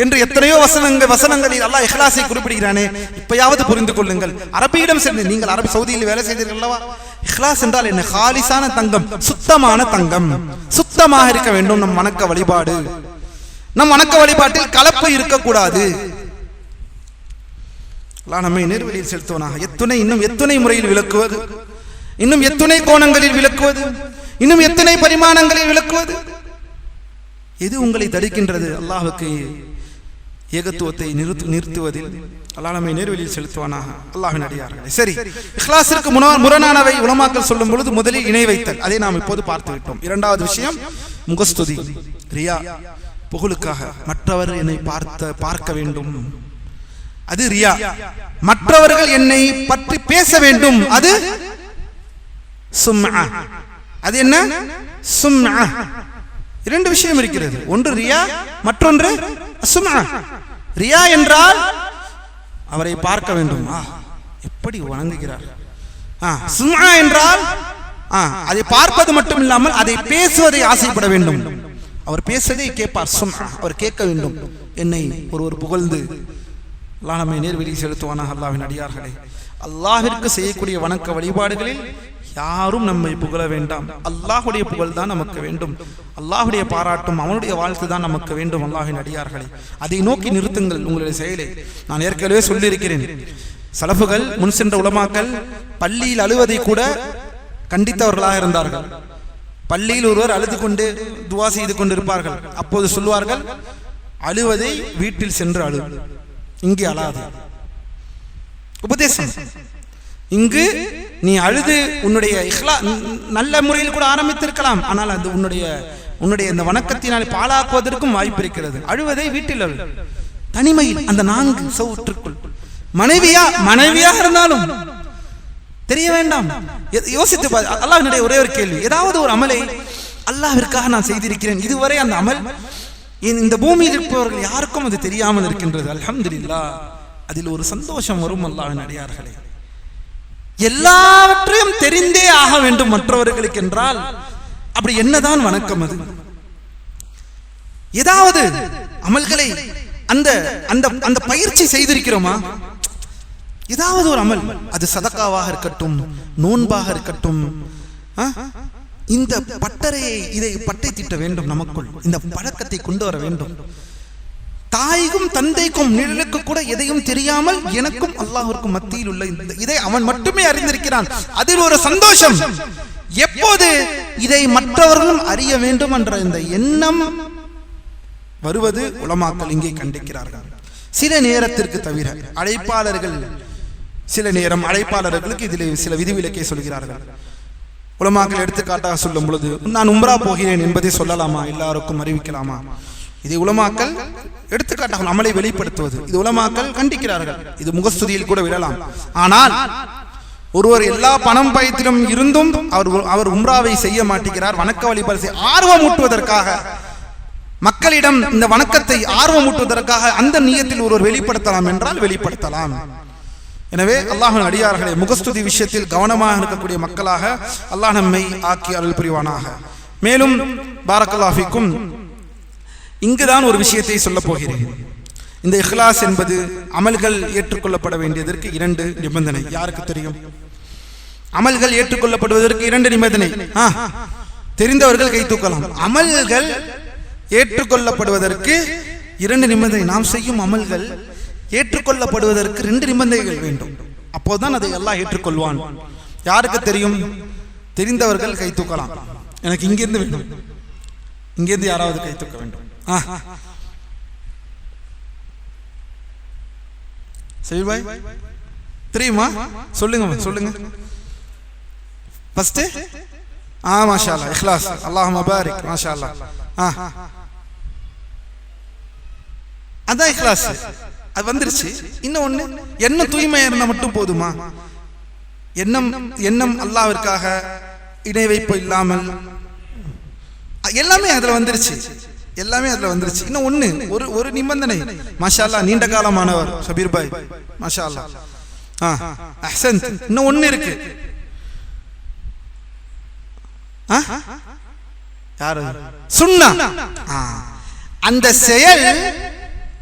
என்று எத்தனையோ வசனங்களில் அல்லாஹ் இஹ்லாஸை குறிப்பிடுகிறானே. இப்பயாவது புரிந்து கொள்ளுங்கள். அரபியிடம் சென்று, நீங்கள் அரபி சவுதியில் வேலை செய்தீர்கள் அல்லவா? இஹ்லாஸ் என்றால் என்ன? ஹாலிஸான தங்கம், சுத்தமான தங்கம். சுத்தமாக இருக்க வேண்டும் நம் வணக்க வழிபாடு. நம் வணக்க வழிபாட்டில் கலப்பு இருக்கக்கூடாது. நம்மை நேர்வழியில் செலுத்துவனாக இன்னும் எத்தனை முறையில் விளக்குவது, இன்னும் எத்தனை கோணங்களில் விளக்குவது, இன்னும் எத்தனை பரிமாணங்களில் விளக்குவது? எது உங்களை தடுக்கின்றது அல்லாஹ்வுக்கு ஏகத்துவத்தை நிறுத்துவதில்? அல்லாஹ் நம்மை நேர்வழியில் செலுத்துவானாக. அல்லாஹ்வின் அடியார்களே, சரி, இஹ்லாஸிற்கு முரணானவை உலமாக்கள் சொல்லும் பொழுது முதலில் இணை வைத்தல், அதை நாம் இப்போது பார்த்து விட்டோம். இரண்டாவது விஷயம் முகஸ்துதி, ரியா, புகழுக்காக மற்றவர் என்னை பார்க்க வேண்டும், அது ரியா. மற்றவர்கள் என்னை பற்றி பேச வேண்டும், அது சும்ஆ. அது என்ன? சும்ஆ. இரண்டு விஷயம் இருக்கிறது. ஒன்று ரியா, மற்றொன்று சும்ஆ. ரியா என்றால் அவரை பார்க்க வேண்டும், எப்படி வணங்குகிறார். சும்ஆ என்றால் அதை பார்ப்பது மட்டும் இல்லாமல் அதை பேசுவதை ஆசைப்பட வேண்டும். அவர் பேசுவதை கேட்பார். சும்ஆ, அவர் கேட்க வேண்டும். என்னை ஒருவர் புகழ்ந்து அல்லாஹ் நம்மை நேர்வழியில் செலுத்துவானாக. அல்லாஹ்வின் அடியார்களே, அல்லாஹ்விற்கு செய்யக்கூடிய வணக்க வழிபாடுகளில் யாரும் நம்மை புகழ வேண்டாம். அல்லாஹ்வுடைய புகழ் தான் நமக்கு வேண்டும். அல்லாஹ்வுடைய பாராட்டும் அவனுடைய வாழ்த்து தான் நமக்கு வேண்டும். அல்லாஹ்வின் அடியார்களே, அதை நோக்கி நிறுத்துங்கள் உங்களுடைய செயலை. நான் ஏற்கனவே சொல்லியிருக்கிறேன், சலஃபுகள், முன் சென்ற உலமாக்கள் பள்ளியில் அழுவதை கூட கண்டித்தவர்களாக இருந்தார்கள். பள்ளியில் ஒருவர் அழுது கொண்டு துவா செய்து கொண்டிருப்பார்கள். அப்போது சொல்வார்கள், அழுவதை வீட்டில் சென்று அழு, இங்கே அழாது. உபதேசம். இங்கு நீ அழுது உன்னுடைய நல்ல முறையில் கூட ஆரம்பித்திருக்கலாம், ஆனால் அது உன்னுடைய இந்த வணக்கத்தினால் பாழாக்குவதற்கும் வாய்ப்பு இருக்கிறது. அழுவதை வீட்டில் அழு, தனிமையில், அந்த 4 சவுற்றுக்குள். மனைவியாக இருந்தாலும் தெரிய வேண்டாம். யோசித்து அல்லாஹ்வினுடைய ஒரே ஒரு கேள்வி, ஏதாவது ஒரு அமலை அல்லாஹ்விற்காக நான் செய்திருக்கிறேன், இதுவரை அந்த அமல் இந்த பூமியில் இருப்பவர்கள் யாருக்கும் அது தெரியாமல் இருக்கின்றது. அல்ஹம்துலில்லாஹ், அதில் ஒரு சந்தோஷம் வரும். அல்லாஹ்வின் அடியார்களே, எல்லாவற்றையும் தெரிந்தே ஆக வேண்டும் மற்றவர்களுக்கு என்றால் அப்படி என்னதான் வணக்கம்? அது ஏதாவது அமல்களை அந்த அந்த அந்த பயிற்சி செய்திருக்கிறோமா? ஏதாவது ஒரு அமல், அது சதக்காவாக இருக்கட்டும், நோன்பாக இருக்கட்டும், இந்த பட்டறையை இதை பட்டை தீட்ட வேண்டும். நமக்குள் இந்த பழக்கத்தை கொண்டு வர வேண்டும். தாய்க்கும் தந்தைக்கும் நிழலுக்கு கூட எதையும் தெரியாமல் எனக்கும் அல்லாஹ்விற்கும் மத்தியில் உள்ள இதை அவன் மட்டுமே அறிந்திருக்கிறான். அதில் ஒரு சந்தோஷம். எப்போது இதை மற்றவர்களும் அறிய வேண்டும் என்ற இந்த எண்ணம் வருவது உலமாக்கள் இங்கே கண்டிக்கிறார்கள். சில நேரத்திற்கு தவிர அழைப்பாளர்கள் சில நேரம் அழைப்பாளர்களுக்கு இதில் சில விதிவிலக்கை சொல்கிறார்கள். உலமாக்கள் எடுத்துக்காட்டாக சொல்லும் பொழுது நான் உம்ரா போகிறேன் என்பதை சொல்லலாமா, எல்லாருக்கும் அறிவிக்கலாமா? இது உலமாக்கள் எடுத்துக்காட்டாக அமலை வெளிப்படுத்துவது, இது உலமாக்கள் கண்டிக்கிறார்கள். இது முகஸ்துதியில் கூட விடலாம். ஆனால் ஒருவர் எல்லா பணம் பயத்திலும் இருந்தும் அவர் உம்ராவை செய்ய மாட்டேங்கிறார், வணக்க வழிபாடு ஆர்வமூட்டுவதற்காக, மக்களிடம் இந்த வணக்கத்தை ஆர்வமூட்டுவதற்காக அந்த நியத்தில் ஒருவர் வெளிப்படுத்தலாம் என்றால் வெளிப்படுத்தலாம். எனவே அல்லாஹ்வின் அடியார்களே, முகஸ்துதி விஷயத்தில் கவனமாக இருக்கக்கூடிய மக்களாக அல்லாஹ் நம்மை ஆக்கி அருள் புரிவானாக. மேலும் பாரக்கல்லாஹு ஃபீக்கும், இங்குதான் ஒரு விஷயத்தை சொல்ல போகிறேன். இந்த இஹ்லாஸ் என்பது அமல்கள் ஏற்றுக்கொள்ளப்பட வேண்டியதற்கு 2 நிபந்தனை. யாருக்கு தெரியும்? அமல்கள் ஏற்றுக்கொள்ளப்படுவதற்கு 2 நிபந்தனை. தெரிந்தவர்கள் கை தூக்கலாம். அமல்கள் ஏற்றுக்கொள்ளப்படுவதற்கு 2 நிபந்தனை. நாம் செய்யும் அமல்கள் ஏற்றுக்கொள்ளப்படுவதற்கு 2 நிபந்தனைகள் வேண்டும். அப்போதுதான் அதை எல்லாம் ஏற்றுக்கொள்வான். யாருக்கு தெரியும்? தெரிந்தவர்கள் கை தூக்கலாம். எனக்கு இங்கிருந்து வேண்டும், இங்கிருந்து யாராவது கை தூக்க வேண்டும். சைபாய் தெரியுமா? சொல்லுங்க சொல்லுங்க. ஃபர்ஸ்ட் மாஷா அல்லாஹ் இக்லாஸ், அல்லாஹும்ம பாரிக், மாஷா அல்லாஹ். அதான் இக்லாஸ், அது வந்துருச்சு. இன்னொன்னு, எண்ணம் தூய்மையா இருந்தா மட்டும் போதுமா? எண்ணம் அல்லாஹ்விற்காக இணை வைப்பு இல்லாமல் எல்லாமே அதுல வந்துருச்சு, எல்லாமே அதுல வந்துருச்சு. இன்னும் ஒண்ணு, ஒரு நிபந்தனை. மாஷா அல்லாஹ், நீண்ட காலமானவர் ஷபீர் பாய், மாஷா அல்லாஹ். அஹ்சன்த். இன்னும் ஒண்ணு இருக்கு. யாரு? சுன்னா. அந்த செயல்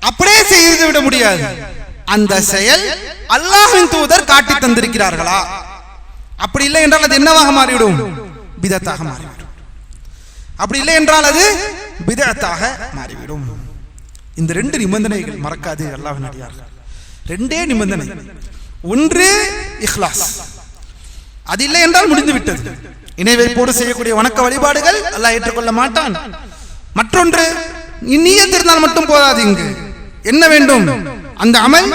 அப்படியே செய்து விட முடியாது. அந்த செயல் அல்லாஹ்வின் தூதர் காட்டி தந்திருக்கிறார்களா? அப்படி இல்லை என்றால் அது என்னவாக மாறிவிடும்? பிதத்தாக மாறிவிடும். அப்படி இல்லை என்றால் அது பிதத்தாக மாறிவிடும். இந்த 2 நிபந்தனைகள் மறக்காது அல்லாஹ்வின் அடியார்கள். 2 நிபந்தனை. ஒன்று இஹ்லாஸ், அது இல்லை என்றால் முடிந்து விட்டது. இணை வைப்போடு செய்யக்கூடிய வணக்க வழிபாடுகள் அல்லாஹ் ஏற்றுக்கொள்ள மாட்டான். மற்றொன்று, நிய்யத் இருந்தால் மட்டும் போதாது. இங்கு என்ன வேண்டும்? அந்த அமல்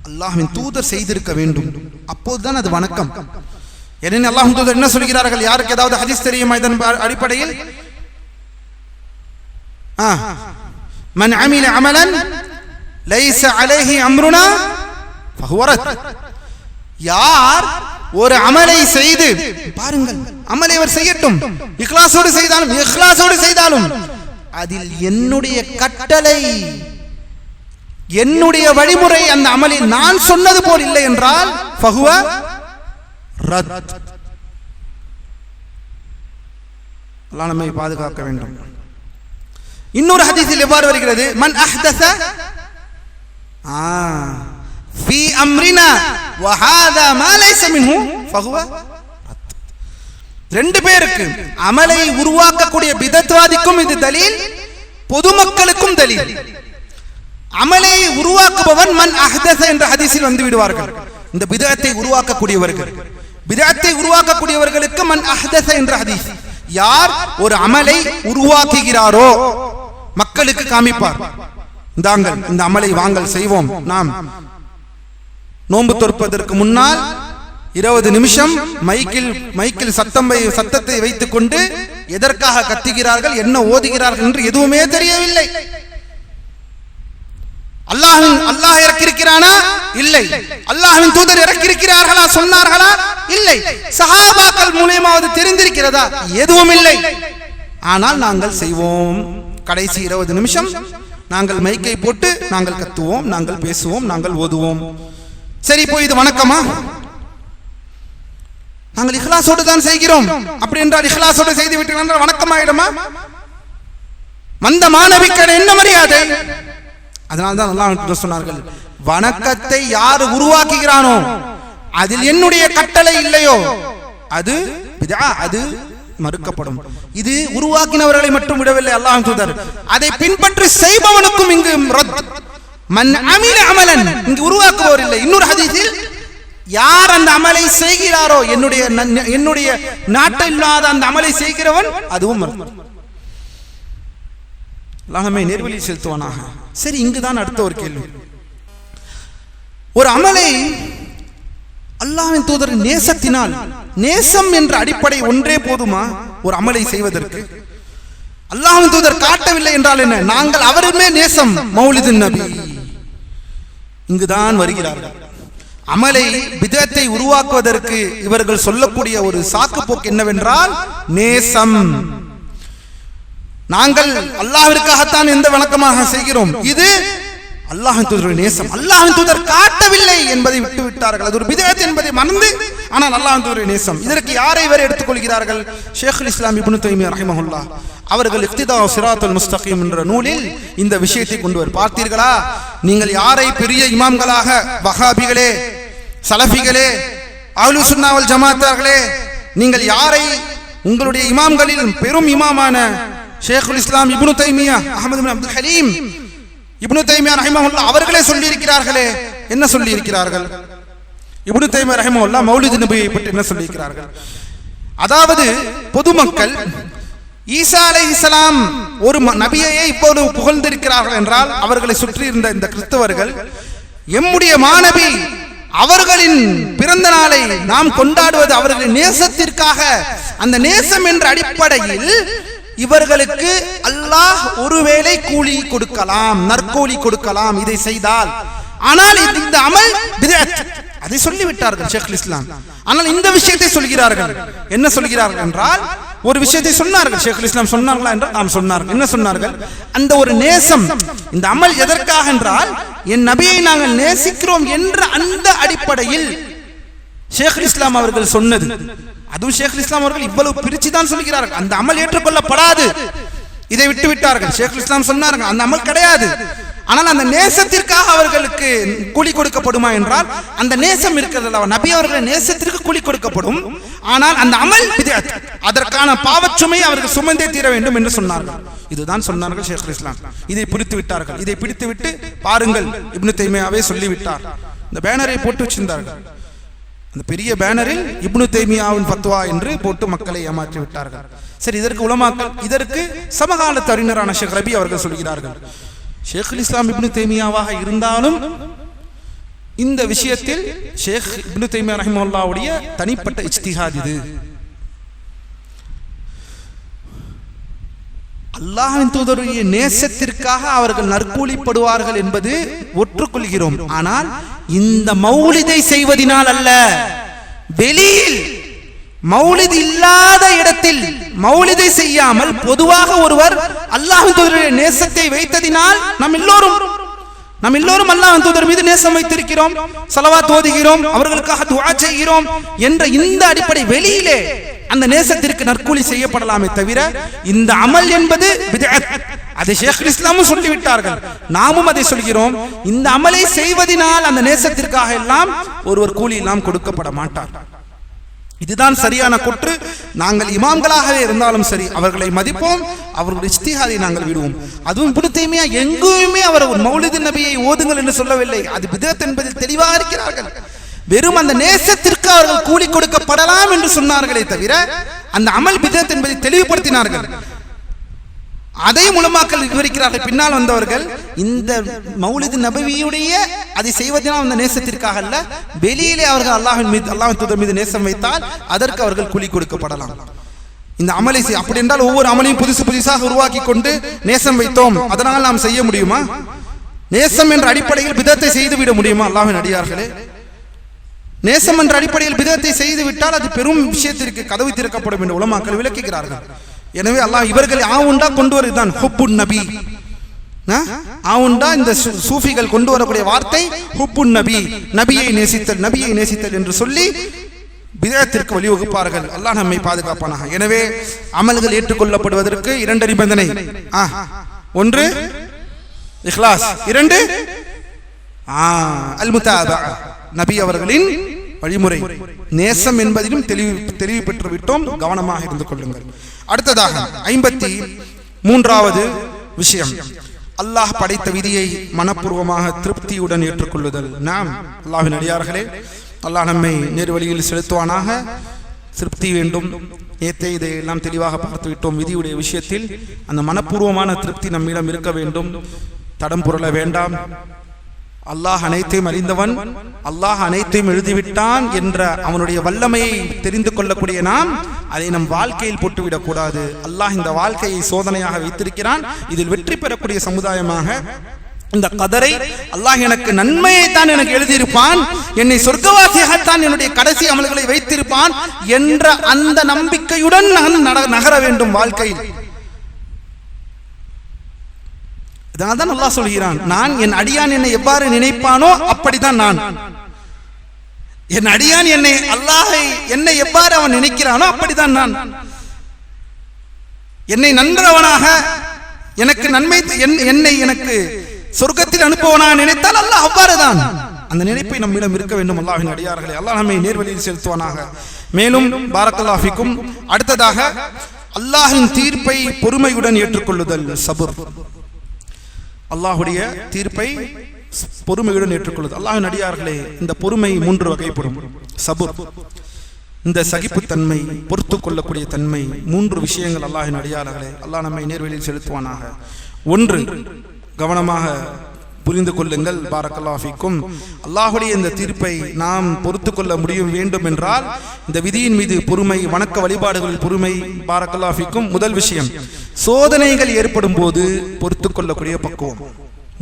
அல்லாஹ்வின் தூதர் செய்திருக்க வேண்டும். அப்போதுதான் அது வணக்கம். ஏனெனில் அல்லாஹ்வின் தூதர் என்ன சொல்கிறார்கள்? யாருக்கு ஏதாவது ஹதீஸ் தெரியுமா இதன் அடிப்படையில்? மன் அமில அமலன் லைஸ அலைஹி அம்ருனா ஃபஹுவ ரத். யார் ஒரு அமலை செய்து, பாருங்கள், அமலை அவர் செய்யட்டும், இக்லாஸோடு செய்தாலும் அதில் என்னுடைய கட்டளை, என்னுடைய வழிமுறை அந்த அமலில் நான் சொன்னது போல் இல்லை என்றால் ஃபஹுவ ரத். அல்லாஹ் நம்மை பாதுகாக்க வேண்டும். இன்னொரு ஹதீஸில் எவ்வாறு வருகிறது? மன் அஹ்தஸ ஃபீ அம்ரினா வ ஹாதா மா லைஸ மின்ஹு ஃபஹுவ ரத். 2 பேருக்கு அமலை உருவாக்கக்கூடிய பிதத்வாதிக்கும் இது தலீல், பொதுமக்களுக்கும் தலீல். அமலை உருவாக்குபவன் மன் அஹ்தஸ என்ற ஹதீஸில் வந்து விடுவார்கள். இந்த பிதத்தை உருவாக்கக்கூடியவர்களுக்கு மன் அஹ்தஸ என்ற ஹதீஸ். யார் ஒரு அமலை உருவாக்குகிறாரோ மக்களுக்கு காமிப்பார், இந்தாங்கள் இந்த அமலை வாங்கள் செய்வோம். நாம் நோன்பு தொடுப்பதற்கு முன்னால் 20 நிமிஷம் மைக்கில் சத்தத்தை வைத்துக் கொண்டு எதற்காக கத்துகிறார்கள், என்ன ஓதுகிறார்கள் என்று எதுவுமே தெரியவில்லை. அல்லாஹ் இறக்கியிருக்கிறானா? இல்லை. அல்லாஹ்வின் தூதர் இறக்கியிருக்கிறார்களா, சொன்னார்களா? இல்லை. சஹாபாக்கள் மூலமாவது தெரிந்திருக்கிறதா? எதுவும் இல்லை. ஆனால் நாங்கள் செய்வோம். கடைசி 20 நிமிஷம் நாங்கள் மைக்கை போட்டு நாங்கள் கத்துவோம், நாங்கள் பேசுவோம், நாங்கள் ஓதுவோம். சரி, போய் இது வணக்கமா? நாங்கள் இஹ்லாஸோடு தான் செய்கிறோம். அப்படி என்றால் இஹ்லாஸோடு செய்து விட்டீர்கள் வணக்கமாயிடுமா? வந்த மாணவிக்கு என்ன மரியாதை? அதனால்தான் அல்லாஹ் சொன்னார்கள், வணக்கத்தை யார் உருவாக்குகிறானோ அதில் என்னுடைய கட்டளை இல்லையோ அது பிதா, அது மறுக்கப்படும். இது உருவாக்கினவர்களை மட்டும் விடவில்லை அல்லாஹ் தூதர், அதை பின்பற்றி செய்பவனுக்கும் இங்கு மன் அமில அமலன், இங்கு உருவாக்குவோர் இல்லை. இன்னொரு ஹதீஸில் யார் அந்த அமலை செய்கிறாரோ, என்னுடைய நாட்டில் இல்லாத அந்த அமலை செய்கிறவன் அதுவும் மறுக்கும். அல்லாஹ் நம்மை நேர்வழியில் செலுத்துவானாக. சரி, இங்குதான் அடுத்த ஒரு கேள்வி. ஒரு அமலை அல்லாஹ்வின் தூதர் நேசத்தினால், நேசம் என்ற அடிப்படை ஒன்றே போதுமா ஒரு அமலை செய்வதற்கு? அல்லாஹ்வின் தூதர் காட்டவில்லை என்றால் என்ன? நாங்கள் அவருமே நேசம், மௌலிதுன் நபி. இங்குதான் வருகிறார்கள். அமலை பிதத்தை உருவாக்குவதற்கு இவர்கள் சொல்லக்கூடிய ஒரு சாக்கு போக்கு என்னவென்றால் நேசம். நாங்கள் அல்லாஹ்விற்காகத்தான் எந்த வணக்கமாக செய்கிறோம், இது அல்லாஹ்வின் தூதருடைய நேசம். அல்லாஹ்வின் தூதர் காட்டவில்லை என்பதை விட்டு விட்டார்கள். அது ஒரு பிதஅத் என்பதை மறந்து, ஆனால் அல்லாஹ்வின் தூதருடைய நேசம். இதற்கு யாரை வரை எடுத்துக்கொள்கிறார்கள்? ஷேகுல் இஸ்லாம் இப்னு தைமியா ரஹிமஹுல்லாஹ் அவர்கள் இக்திதா சிராத்துல் முஸ்தகீம் என்ற நூலில் இந்த விஷயத்தை கொண்டு வர பார்த்தீர்களா? நீங்கள் யாரை பெரிய இமாம்களாக, வஹாபிகளே, சலஃபிகளே, அஹ்லுஸ் சுன்னா வல் ஜமாத்தார்களே, நீங்கள் யாரை உங்களுடைய இமாம்களில் பெரும் இமாமான ஷேகுல் இஸ்லாம் இப்னு தைமியா அஹ்மத் இப்னு அப்துல் ஹலீம் இப்னு தைமியா ரஹிமஹுல்லாஹ் அவர்களே சொல்லி இருக்கிறார்களே, என்ன சொல்லி இருக்கிறார்கள்? இப்னு தைமியா ரஹிமஹுல்லாஹ் மௌலிது நபியை பற்றி என்ன சொல்லி இருக்கிறார்கள்? அதாவது பொதுமக்கள் ஈசா அலைஹிஸ்ஸலாம் ஒரு நபியையே இப்போது புகழ்ந்திருக்கிறார்கள் என்றால், அவர்களை சுற்றி இருந்த இந்த கிறிஸ்தவர்கள் எம்முடைய மாநபி அவர்களின் பிறந்த நாளை நாம் கொண்டாடுவது அவர்களின் நேசத்திற்காக, அந்த நேசம் என்ற அடிப்படையில் இவர்களுக்கு அல்லாஹ் ஒருவேளை கூலி கொடுக்கலாம், நற்கூலி கொடுக்கலாம் இதை செய்தால். ஆனால் இந்த அமல் பிதஅத், அதை சொல்லிவிட்டார்கள் ஷேகுல் இஸ்லாம். ஆனால் இந்த விஷயத்தை சொல்கிறார்கள். என்ன சொல்கிறார்கள் என்றால், ஒரு விஷயத்தை சொன்னார்கள். ஷேகுல் இஸ்லாம் சொன்னார்களா என்றால் நாம் சொன்னார்கள். என்ன சொன்னார்கள்? அந்த ஒரு நேசம், இந்த அமல் எதற்காக என்றால், என் நபியை நாங்கள் நேசிக்கிறோம் என்ற அந்த அடிப்படையில் ஷேகுல் இஸ்லாம் அவர்கள் சொன்னது. அதுவும் ஷேகுல் இஸ்லாம் அவர்கள் இவ்வளவு பிரிச்சு தான் சொல்கிறார்கள். அந்த அமல் ஏற்றுக்கொள்ளப்படாது, இதை விட்டு விட்டார்கள். ஷேகுல் இஸ்லாம் சொன்னார்கள் அந்த அமல் கிடையாது. ஆனால் அந்த நேசத்திற்காக அவர்களுக்கு கூலி கொடுக்கப்படுமா என்றால், அந்த நேசம் இருக்கிறது, நபி அவர்களின் நேசத்திற்கு கூலி கொடுக்கப்படும். ஆனால் அந்த அமல் பிதஅத், அதற்கான பாவச்சுமை அவர்கள் சுமந்தே தீர வேண்டும் என்று சொன்னார்கள். இதுதான் சொன்னார்கள் ஷேகுல் இஸ்லாம். இதை பிடித்து விட்டார்கள். இதை பிடித்து விட்டு பாருங்கள், இப்னு தைமியாவே சொல்லிவிட்டார். இந்த பேனரை போட்டு வச்சிருந்தார்கள். அந்த பெரிய பேனரில் இப்னு தைமியாவின் ஃபத்வா என்று போட்டு மக்களை ஏமாற்றி விட்டார்கள். சரி, இதற்கு உலமாக்கள், இதற்கு சமகாலத்து அறிஞரான ஷேக் ரபி அவர்கள் சொல்கிறார்கள், ஷேகுல் இஸ்லாம் இப்னு தைமியாவாக இருந்தாலும் இந்த விஷயத்தில் ஷேக் இப்னு தைமியா ரஹிமஹுல்லாஹ்வுடைய தனிப்பட்ட இஜ்திஹாத் இது. அல்லாஹ்வின் தூதருடைய நேசத்திற்காக அவர்கள் நற்கூலிப்படுவார்கள் என்பது ஒற்றுக்கொள்கிறோம். ஆனால் இந்த மௌலிதை செய்வதனால் அல்ல, வெளியில் மௌலித் இல்லாத இடத்தில் மௌலிதை செய்யாமல் பொதுவாக ஒருவர் அல்லாஹ்வின் தூதருடைய நேசத்தை வைத்ததினால் நாம் எல்லோரும் அல்லாஹ்வின் தூதர் மீது நேசம் வைத்திருக்கிறோம், ஸலவாத் ஓதுகிறோம், அவர்களுக்காக துஆ செய்கிறோம் என்ற இந்த அடிப்படை வெளியிலே அந்த நேசத்திற்கு நற்கூலி செய்யப்படலாமே தவிர, இந்த அமல் என்பது பிதஅத். அதை ஷேகுல் இஸ்லாமும் சொல்லிவிட்டார்கள், நாமும் அதை சொல்கிறோம். இந்த அமலை செய்வதனால் அந்த நேசத்திற்காக எல்லாம் ஒருவர் கூலி எல்லாம் கொடுக்கப்பட மாட்டார். இதுதான் சரியான குற்று. நாங்கள் இமாம்களாகவே இருந்தாலும் சரி, அவர்களை மதிப்போம், அவர்களுடைய இஜ்திஹாதை நாங்கள் விடுவோம். அதுவும் இப்னு தைமியா எங்குமே அவர் மௌலிது நபியை ஓதுங்கள் என்று சொல்லவில்லை. அது பிதஅத் என்பதில் தெளிவாக இருக்கிறார்கள். வெறும் அந்த நேசத்திற்கு அவர்கள் கூலி கொடுக்கப்படலாம் என்று சொன்னார்களே தவிர, அந்த அமல் பிதஅத் என்பதை தெளிவுபடுத்தினார்கள். அதை உலமாக்கள் விவரிக்கிறார்கள். பின்னால் வந்தவர்கள் இந்த மௌலிது நபவியுடைய அதை செய்வதனால் அந்த நேசத்திற்காக அல்ல, வெளியிலே அவர்கள் அல்லாஹ்வின் தூதர் மீது நேசம் வைத்தால் அதற்கு அவர்கள் கூலி கொடுக்கப்படலாம். இந்த அமலை அப்படி என்றால் ஒவ்வொரு அமலையும் புதுசாக உருவாக்கி கொண்டு நேசம் வைத்தோம், அதனால் நாம் செய்ய முடியுமா? நேசம் என்ற அடிப்படையில் பிதத்தை செய்து விட முடியுமா? அல்லாஹ்வின் அடியார்களே, நேசம் என்ற அடிப்படையில் பிதத்தை செய்து விட்டால் அது பெரும் விஷயத்திற்கு கதவு திறக்கப்படும் என்று உலமாக்கள் விளக்குகிறார்கள். எனவே அல்லாஹ் இவர்களை ஆவுண்டா கொண்டு வருகிறான், ஹுப்புன் நபி. ஆவுண்டா இந்த சூஃபிகள் கொண்டு வரக்கூடிய வார்த்தை ஹுப்புன் நபி, நபியை நேசித்தல் என்று சொல்லி பிதஅத்திற்கு வழிவகுப்பார்கள். அல்லாஹ் நம்மை பாதுகாப்பானாக. எனவே அமல்கள் ஏற்றுக்கொள்ளப்படுவதற்கு இரண்டு நிபந்தனை. ஒன்று இக்லாஸ், இரண்டு அல் முதாபா, நபி அவர்களின் வழிமுறை. நேசம் என்பதிலும் தெளிவு பெற்று விட்டோம், கவனமாக இருந்து கொள்ளுங்கள். அடுத்ததாக 53வது விஷயம், அல்லாஹ் படைத்த விதியை மனப்பூர்வமாக திருப்தியுடன் ஏற்றுக்கொள்ளுதல். நாம் அல்லாஹ்வின் அடியார்களே, அல்லாஹ் நம்மை நேர்வழியில் செலுத்துவானாக. திருப்தி வேண்டும். நேற்றே இதையெல்லாம் தெளிவாக பார்த்து விட்டோம். விதியுடைய விஷயத்தில் அந்த மனப்பூர்வமான திருப்தி நம்மிடம் இருக்க வேண்டும். தடம் புரள வேண்டாம். அல்லாஹ் அனைத்தையும் அறிந்தவன், அல்லாஹ் அனைத்தையும் எழுதிவிட்டான் என்ற அவனுடைய வல்லமையை தெரிந்து கொள்ளக்கூடிய நாம் அதை நம் வாழ்க்கையில் போட்டுவிடக் கூடாது. அல்லாஹ் இந்த வாழ்க்கையை சோதனையாக வைத்திருக்கிறான். இதில் வெற்றி பெறக்கூடிய சமுதாயமாக இந்த கதரை அல்லாஹ் எனக்கு நன்மையை தான் எனக்கு எழுதியிருப்பான், என்னை சொர்க்கவாசியாகத்தான் என்னுடைய கடைசி அமல்களை வைத்திருப்பான் என்ற அந்த நம்பிக்கையுடன் நான் நகர வேண்டும் வாழ்க்கையில். அதனால்தான் அல்லாஹ் சொல்கிறான், நான் என் அடியான் என்னை எவ்வாறு நினைப்பானோ அப்படிதான் நான். என் அடியான் என்னை அல்லாஹை என்னை எவ்வாறு அவன் நினைக்கிறானோ அப்படிதான் நான். என்னை நன்றவனாக எனக்கு நன்மை என்னை எனக்கு சொர்க்கத்தில் அனுப்புவனாக நினைத்தால் அல்லாஹ் அவ்வாறுதான். அந்த நினைப்பை நம்மிடம் இருக்க வேண்டும். அல்லாஹ்வின் அடியார்களே, அல்லாஹ் நம்மை நேர்வழியில் செலுத்துவானாக. மேலும் பாரக்கல்லாஹு ஃபீக்கும், அடுத்ததாக அல்லாஹ்வின் தீர்ப்பை பொறுமையுடன் ஏற்றுக்கொள்ளுதல், சபுர். அல்லாஹ்வுடைய தீர்ப்பை பொறுமையுடன் ஏற்றுக்கொள்ளுதல். அல்லாஹ்வின் அடியார்களே, இந்த பொறுமை 3 வகைப்படும். சபுர், இந்த சகிப்புத்தன்மை, பொறுத்து கொள்ளக்கூடிய தன்மை, 3 விஷயங்கள் அல்லாஹ்வின் அடியார்களே. அல்லாஹ் நம்மை நேர்வழியில் செலுத்துவானாக. 1, கவனமாக புரிந்து கொள்ளுங்கள். பாரக்கல்லாஹு ஃபீக்கும், அல்லாஹ்வுடைய இந்த தீர்ப்பை நாம் பொறுத்து கொள்ள முடியும் வேண்டும் என்றால் இந்த விதியின் மீது பொறுமை, வணக்க வழிபாடுகளில் பொறுமை. பாரக்கல்லாஹு ஃபீக்கும், முதல் விஷயம், சோதனைகள் ஏற்படும் போது பொறுத்து கொள்ளக்கூடிய பக்குவம்.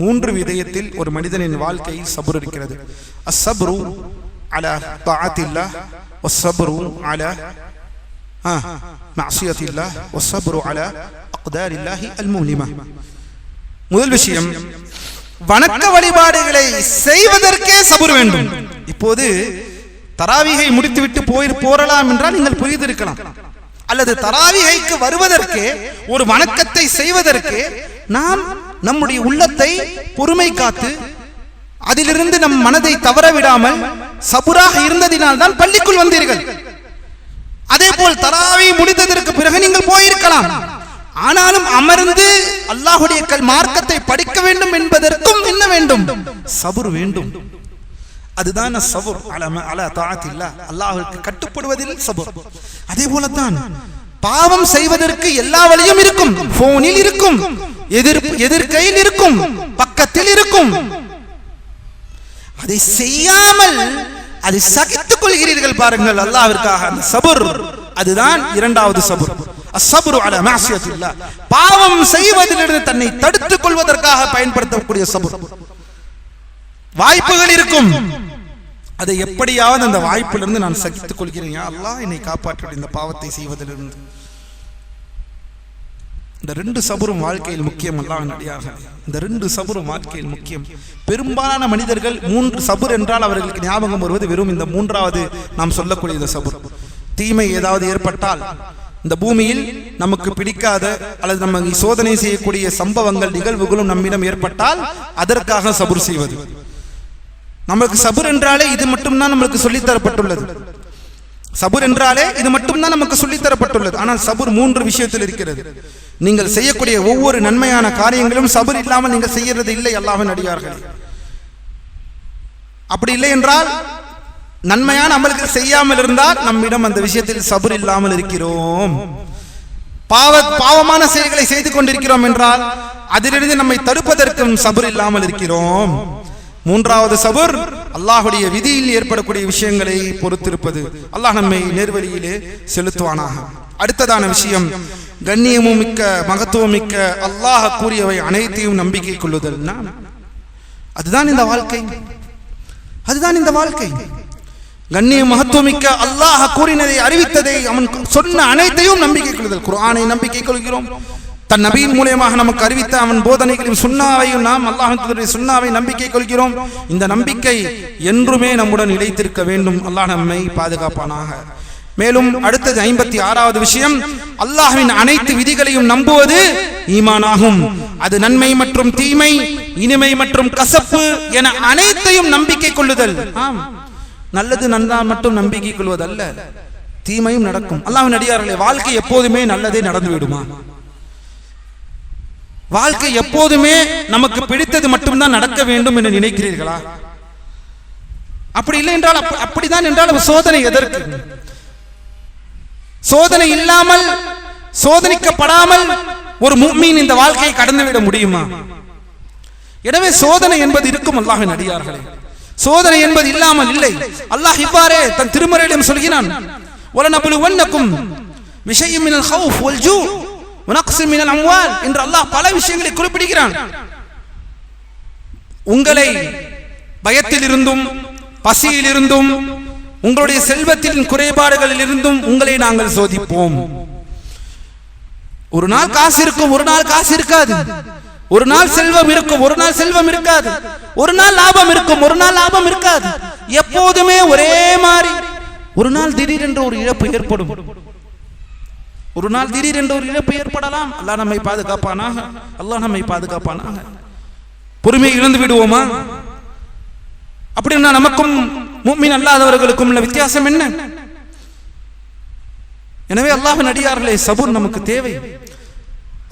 3 விதயத்தில் ஒரு மனிதனின் வாழ்க்கையில் சபுர் இருக்கிறது. அஸ்ஸப்ரு அலா தஆத்தில்லாஹ், வஸ்ஸப்ரு அலா மஅசியத்தில்லாஹ், வஸ்ஸப்ரு அலா அக்தாரில்லாஹி அல்முலிமா. முதல் விஷயம், வணக்க வழிபாடுகளை செய்வதற்கே சபுர் வேண்டும். இப்போது தராவீகை முடித்துவிட்டு போறலாம் என்றால் நீங்கள் புரிந்திருக்கலாம். அல்லது தராவீகைக்கு வருவதற்கு, ஒரு வணக்கத்தை செய்வதற்கு நாம் நம்முடைய உள்ளத்தை பொறுமை காத்து அதிலிருந்து நம் மனதை தவற விடாமல் சபுராக இருந்ததினால் தான் பள்ளிக்குள் வந்தீர்கள். அதே போல் தராவி முடிந்ததற்கு பிறகு நீங்கள் போயிருக்கலாம். ஆனாலும் அமர்ந்து அல்லாஹ்வுடைய மார்க்கத்தை படிக்க வேண்டும் என்பதற்கும் என்ன வேண்டும்? சபுர் வேண்டும். அதுதான் சபுர் அலா தஆத்தில்லாஹ், அல்லாஹ்வுக்கு கட்டுப்படுவதில் சபுர். அதே போலத்தான் பாவம் செய்வதற்கு எல்லா வழியும் இருக்கும். போனில் இருக்கும், எதிர்கையில் இருக்கும், பக்கத்தில் இருக்கும். அதை செய்யாமல் அதை சகித்துக் கொள்கிறீர்கள் பாருங்கள், அல்லாஹ்விற்காக. அந்த சபுர், அதுதான் 2வது சபுர். அஸ்ஸப்ரு அலா மஅசியத்தில்லாஹ், பாவம் செய்வதிலிருந்து தன்னை தடுத்துக் கொள்வதற்காக பயன்படுத்தக்கூடிய சபுர். வாய்ப்புகள் இருக்கும், அதை எப்படியாவது அந்த வாய்ப்பிலிருந்து நான் சகித்துக் கொள்கிறேன், யா அல்லாஹ் என்னை காப்பாற்று இந்த பாவத்தை செய்வதிலிருந்து. இந்த 2 சபுரும் வாழ்க்கையில் முக்கியம். அல்லாஹ்வின் அடியார்களே, இந்த 2 சபுரும் வாழ்க்கையில் முக்கியம். பெரும்பாலான மனிதர்கள் 3 சபுர் என்றால் அவர்களுக்கு ஞாபகம் வருவது வெறும் இந்த 3வது நாம் சொல்லக்கூடிய இந்த சபுர். தீமை ஏதாவது ஏற்பட்டால், இந்த பூமியில் நமக்கு பிடிக்காத அல்லது நம்ம சோதனை செய்யக்கூடிய சம்பவங்கள், நிகழ்வுகளும் நம்மிடம் ஏற்பட்டால் அதற்காக சபுர் செய்வது. நமக்கு சபுர் என்றாலே இது மட்டும்தான் நமக்கு சொல்லித்தரப்பட்டுள்ளது. சபுர் என்றாலே இது மட்டும்தான் நமக்கு சொல்லித்தரப்பட்டுள்ளது. ஆனால் சபுர் 3 விஷயத்தில் இருக்கிறது. நீங்கள் செய்யக்கூடிய ஒவ்வொரு நன்மையான காரியங்களும் சபுர் இல்லாமல் நீங்கள் செய்யறது இல்லை. அல்லாஹ்வின் அடியார்களே, அப்படி இல்லை என்றால், நன்மையான அமல்கள் செய்யாமல் இருந்தால் நம்மிடம் அந்த விஷயத்தில் சபுர் இல்லாமல் இருக்கிறோம். பாவமான செயல்களை செய்து கொண்டிருக்கிறோம் என்றால் அதிலிருந்து நம்மை தடுப்பதற்கும் சபுர் இல்லாமல் இருக்கிறோம். 3வது சபுர், அல்லாஹ்வுடைய விதியில் ஏற்படக்கூடிய விஷயங்களை பொறுத்திருப்பது. அல்லாஹ் நம்மை நேர்வழியிலே செலுத்துவானாக. அடுத்ததான விஷயம், கண்ணியமும் மிக்க மகத்துவம் மிக்க அல்லாஹ் கூறியவை அனைத்தையும் நம்பிக்கை கொள்ளுதல். அதுதான் இந்த வாழ்க்கை, அதுதான் இந்த வாழ்க்கை. கண்ணிய மகத்துவமிக்க அல்லாஹ் கூறினதை, அறிவித்ததை, அவன் சொன்ன அனைத்தையும் நம்பிக்கை கொள்ளுதல். குர்ஆனை நம்பிக்கை கொள்கிறோம். தன் நபியின் மூலமாக நமக்கு அறிவித்த அவன் போதனைகளின் சுன்னாவையும் நாம் அல்லாஹ்வுடைய சுன்னாவை நம்பிக்கை கொள்கிறோம். இந்த நம்பிக்கை என்றுமே நம்முடன் நிலைத்திருக்க வேண்டும். அல்லாஹ் நம்மை பாதுகாப்பானாக. மேலும் அடுத்தது 56வது விஷயம், அல்லாஹ்வின் அனைத்து விதிகளையும் நம்புவது ஈமானாகும். அது நன்மை மற்றும் தீமை, இனிமை மற்றும் கசப்பு என அனைத்தையும் நம்பிக்கை கொள்ளுதல். நல்லது நன்றா மட்டும் நம்பிக்கை கொள்வதல்ல, தீமையும் நடக்கும். அல்லாஹ்வின் அடியார்களே, வாழ்க்கை எப்போதுமே நல்லதே நடந்து விடுமா? வாழ்க்கை எப்போதுமே நமக்கு பிடித்தது மட்டும்தான் நடக்க வேண்டும் என்று நினைக்கிறீர்களா? அப்படி இல்லை என்றால், அப்படிதான் என்றால் சோதனை எதற்கு? சோதனை இல்லாமல், சோதனைக்கப்படாமல் ஒரு முஃமின் இந்த வாழ்க்கையை கடந்துவிட முடியுமா? எனவே சோதனை என்பது இருக்கும் அல்லாஹ்வின் அடியார்களே, சோதனை என்பது இல்லாமல் இல்லை. அல்லாஹ் இவ்வாறே தன் திருமறையிலும் சொல்கிறான், வலனபுலுவன்னக்கும் பிஷைஇம் மினல் ஹௌஃப் வல் ஜூ வ நக்ஸின் மினல் அம்வால் என்று அல்லாஹ் பல விஷயங்களை குறிப்பிடுகிறான். உங்களை பயத்தில் இருந்தும், பசியில் இருந்தும், உங்களுடைய செல்வத்தின் குறைபாடுகளில் இருந்தும் உங்களை நாங்கள் சோதிப்போம். ஒரு நாள் காசு இருக்கும், ஒரு நாள் காசு இருக்காது. ஒரு நாள் செல்வம் இருக்கும், ஒரு நாள் செல்வம் இருக்காது. ஒரு நாள் லாபம் இருக்கும், ஒரு நாள் லாபம் இருக்காது. எப்போதுமே ஒரே மாதிரி. ஒரு நாள் திடீரென்று ஒரு இழப்பு ஏற்படும், ஒரு நாள் திடீரென்று ஒரு இழப்பு ஏற்படலாம். அல்லாஹ் நம்மை பாதுகாப்பானாக, அல்லாஹ் நம்மை பாதுகாப்பானாக. பொறுமையை இழந்து விடுவோமா? அப்படின்னா நமக்கும் முஃமின் அல்லாதவர்களுக்கும் உள்ள வித்தியாசம் என்ன? எனவே அல்லாஹ்வின் அடியார்களே, சபூர் நமக்கு தேவை.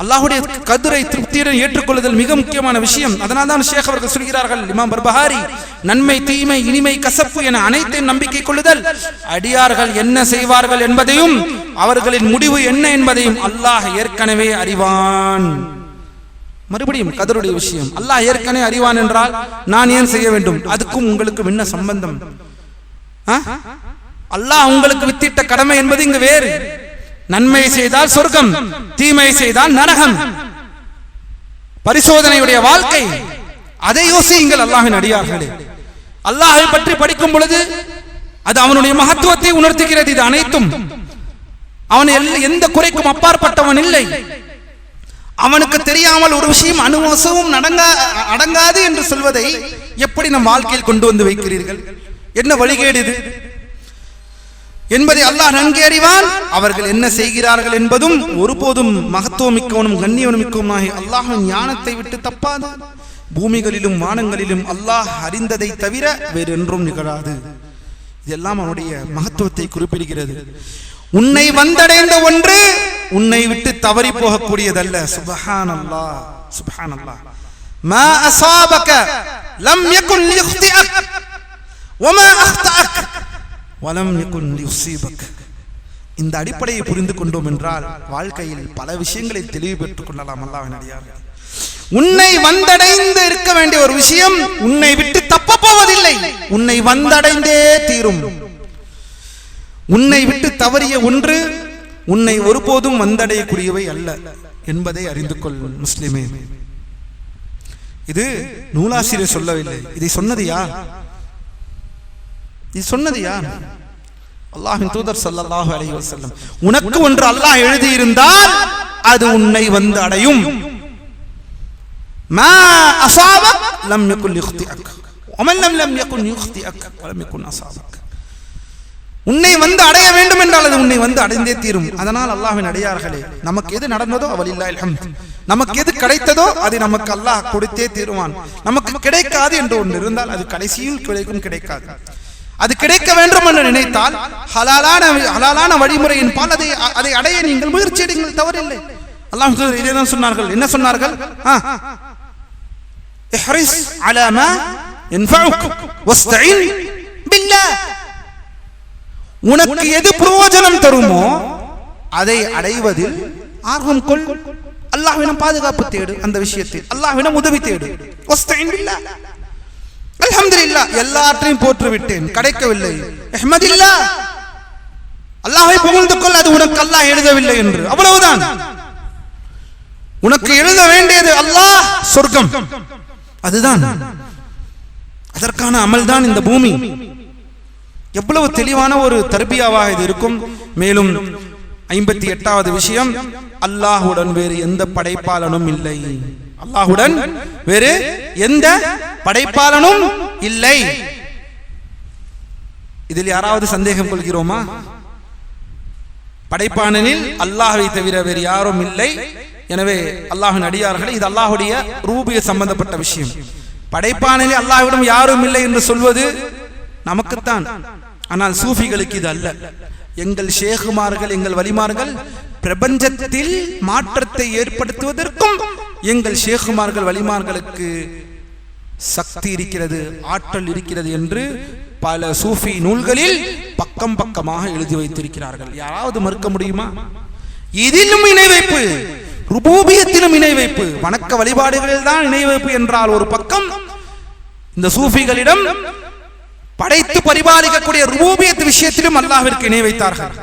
அல்லாஹ்வுடைய கதிரை திருப்தியுடன் ஏற்றுக்கொள்ளுதல் மிக முக்கியமான விஷயம். அதனால் தான் ஷேக் அவர்கள் சொல்கிறார்கள், இமாம் பர்பஹாரி, நன்மை தீமை இனிமை கசப்பு என அனைத்தையும் நம்பிக்கை கொள்ளுதல், அடியார்கள் என்ன செய்வார்கள் என்பதையும் அவர்களின் முடிவு என்ன என்பதையும் அல்லாஹ் ஏற்கனவே அறிவான். மறுபடியும் கதருடைய விஷயம், அல்லாஹ் ஏற்கனவே அறிவான் என்றால் நான் ஏன் செய்ய வேண்டும்? அதுக்கும் உங்களுக்கும் என்ன சம்பந்தம்? அல்லாஹ் உங்களுக்கு வித்திட்ட கடமை என்பது இங்கு வேறு. நன்மை செய்தால் சொர்க்கம், தீமை செய்தால் நரகம். பரிசோதனையுடைய வாழ்க்கை, அதை யோசியுங்கள் அல்லாஹ்வின் அடியார்களே. அல்லாஹ்வை பற்றி படிக்கும் பொழுது அது அவனுடைய மகத்துவத்தை உணர்த்துகிறது. இது அனைத்தும் அவன் எந்த குறைக்கும் அப்பாற்பட்டவன் இல்லை. அவனுக்கு தெரியாமல் ஒரு விஷயம் அணுவசமும் அடங்காது என்று சொல்வதை எப்படி நம் வாழ்க்கையில் கொண்டு வந்து வைக்கிறீர்கள்? என்ன வழிகேடு இது என்பதை அல்லாஹ் நன்கு அறிவான். அவர்கள் என்ன செய்கிறார்கள் என்பதும் ஒருபோதும் மகத்துவமிக்கவனும் கண்ணியமிக்கவனுமாகிய அல்லாஹ்வின் ஞானத்தை விட்டு தப்பாது. பூமிகளிலும் வானங்களிலும் அல்லாஹ் அறிந்ததை தவிர வேறு என்றும் நிகழாது. இதெல்லாம் அவனுடைய மகத்துவத்தை குறிப்பிடுகிறது. உன்னை வந்தடைந்த ஒன்று உன்னை விட்டு தவறி போகக்கூடியதல்ல. சுப்ஹானல்லாஹ், சுப்ஹானல்லாஹ். மா அஸாபக லம் யகுன் லியுக்திஅக் வமா அக்தஅக் வலம் யகுன் லியுஸீபக். இந்த அடிப்படையை புரிந்து கொண்டோம் என்றால் வாழ்க்கையில் பல விஷயங்களை தெளிவு பெற்றுக் கொள்ளலாம். அல்லாஹ்வின் அடியார்களே, உன்னை வந்தடைந்து இருக்க வேண்டிய ஒரு விஷயம் உன்னை விட்டு தப்ப போவதில்லை, உன்னை வந்தடைந்தே தீரும். உன்னை விட்டு தவறிய ஒன்று உன்னை ஒருபோதும் வந்தடையக்கூடியவை அல்ல என்பதை அறிந்து கொள் முஸ்லிமே. இது நூலாசிரியர் சொல்லவில்லை, இதை சொன்னது யார்? இது சொன்னது யார்? அல்லாஹ்வின் தூதர் ஸல்லல்லாஹு அலைஹி வஸல்லம். உனக்கு ஒன்று அல்லாஹ் எழுதி இருந்தால் அது உன்னை வந்து அடையும். மா அஸாபக் லம் யகுன் லியுக்திஅக் வமன் லம் யகுன் யுக்திஅக் வலம் யகுன் அஸாபக். உன்னை வந்து அடைய வேண்டும் என்றால் அது உன்னை வந்து அடைந்தே தீரும். அதனால் அல்லாஹ்வின் அடியார்களே, நமக்கு எது நடந்ததோ வலில்லாஹில் ஹம்த், நமக்கு எது கிடைத்ததோ அது நமக்கு அல்லாஹ் கொடுத்தே தீருவான். நமக்கு கிடைக்காது என்று ஒன்று இருந்தால் அது கடைசியில் கிடைக்கும், கிடைக்காது. அது கிடைக்க வேண்டும் என்று நினைத்தால் ஹலாலான வழிமுறையின் பால் அதை அடைய நீங்கள் முயற்சி எடுங்கள், தவறில்லை. அல்லாஹ் இதேதான் சொன்னார்கள். என்ன சொன்னார்கள்? இஹ்ரிஸ் அலா மா யன்ஃபஉக் வஸ்தஈன் பில்லாஹ். உனக்கு எது பிரயோஜனம் தருமோ அதை அடைவதில் ஆர்வம் கொள். அல்லாஹ்விடம் பாதுகாப்பு தேடு, அந்த விஷயத்தில் அல்லாஹ்விடம் உதவி தேடு. வஸ்தஈன் பில்லாஹ். அல்ஹம்துலில்லாஹ், எல்லாற்றையும் போற்று விட்டேன், கிடைக்கவில்லை. அஹ்மதுல்லாஹ், அல்லாஹ்வை புகழ்ந்து கொள், அது உனக்கு அல்லாஹ் எழுதவில்லை என்று, அவ்வளவுதான். உனக்கு எழுத வேண்டியது அல்லாஹ் சொர்க்கம், அதுதான். அதற்கான அமல் தான் இந்த பூமி. எவ்வளவு தெளிவான ஒரு தர்பியாவாக இது இருக்கும். மேலும் 58வது விஷயம், அல்லாஹுடன் வேறு எந்த படைப்பாளனும் இல்லை. அல்லாஹுடன் வேறு எந்த படைப்பாளனும் இல்லை. இதில் யாராவது சந்தேகம் கொள்கிறோமா? படைப்பாளனில் அல்லாஹ்வை தவிர வேறு யாரும் இல்லை. எனவே அல்லாஹ்வின் அடியார்களே, இது அல்லாஹ்வுடைய ரூபிய சம்பந்தப்பட்ட விஷயம். படைப்பாளனில் அல்லாஹ்விடம் யாரும் இல்லை என்று சொல்வது நமக்குத்தான். ஆனால் சூஃபிகளுக்கு இது அல்ல. எங்கள் ஷேகுமார்கள், எங்கள் வலிமார்கள் பிரபஞ்சத்தில் மாற்றத்தை ஏற்படுத்துவதற்கும் எங்கள் ஷேகுமார்கள் வலிமார்களுக்கு சக்தி இருக்கிறது, ஆற்றல் இருக்கிறது என்று பல சூஃபி நூல்களில் பக்கம் பக்கமாக எழுதி வைத்திருக்கிறார்கள். யாராவது மறுக்க முடியுமா? இதிலும் இணை வைப்பு, ருபூபியத்திலும் இணை வைப்பு, வணக்க வழிபாடுகளில் தான் இணை வைப்பு என்றால் ஒரு பக்கம், இந்த சூஃபிகளிடம் படைத்து பரிபாலிக்கக்கூடிய ருபூபியத் விஷயத்திலும் அல்லாஹ்விற்கு இணை வைத்தார்கள்.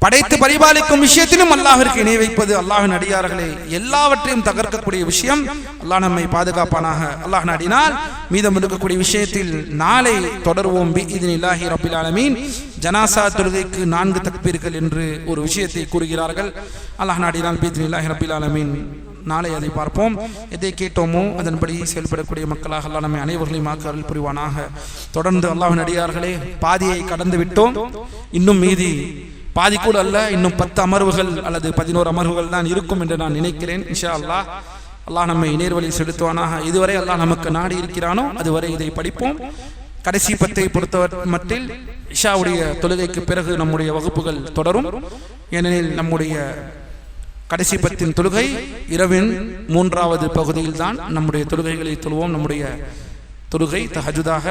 படைத்து பரிபாலிக்கும் விஷயத்திலும் அல்லாஹ்விற்கு இணை வைப்பது அல்லாஹ்வின் அடியார்களே எல்லாவற்றையும் தகர்க்கக்கூடிய விஷயம். அல்லாஹ் நம்மை பாதுகாப்பானாக. அல்லாஹ் நாடினால் மீதம் இருக்கக்கூடிய விஷயத்தில் நாளை தொடர்வோம். பிஇذنில்லாஹி ரப்பில் ஆலமீன். ஜனாசா தொழுகைக்கு 4 தக்பீர்கள் என்று ஒரு விஷயத்தை கூறுகிறார்கள். அல்லாஹ் நாடினால் பிஇذنில்லாஹி ரப்பில் ஆலமீன் நாளை அதை பார்ப்போம். எதை கேட்டோமோ அதன்படி செயல்படக்கூடிய மக்களாக அல்லாஹ் நம்மை அனைவர்களையும் அருள் புரிவானாக. தொடர்ந்து அல்லாஹ்வின் அடியார்களே, பாதியை கடந்து விட்டோம். இன்னும் மீதி பாதி கூட அல்ல, இன்னும் 10 அமர்வுகள் அல்லது 11 அமர்வுகள் தான் இருக்கும் என்று நான் நினைக்கிறேன். இன்ஷா அல்லாஹ். அல்லாஹ் நம்மை நேர்வழி செலுத்துவானாக. இதுவரை அல்லாஹ் நமக்கு நாடி இருக்கிறானோ அதுவரை இதை படிப்போம். கடைசி 10 பொறுத்தவரை மட்டில் இஷாவுடைய தொழுகைக்கு பிறகு நம்முடைய வகுப்புகள் தொடரும். ஏனெனில் நம்முடைய கடைசி 10 தொழுகை இரவின் 3வது பகுதியில் தான் நம்முடைய தொழுகைகளை தொழுவோம். நம்முடைய தொழுகை தஹஜுதாக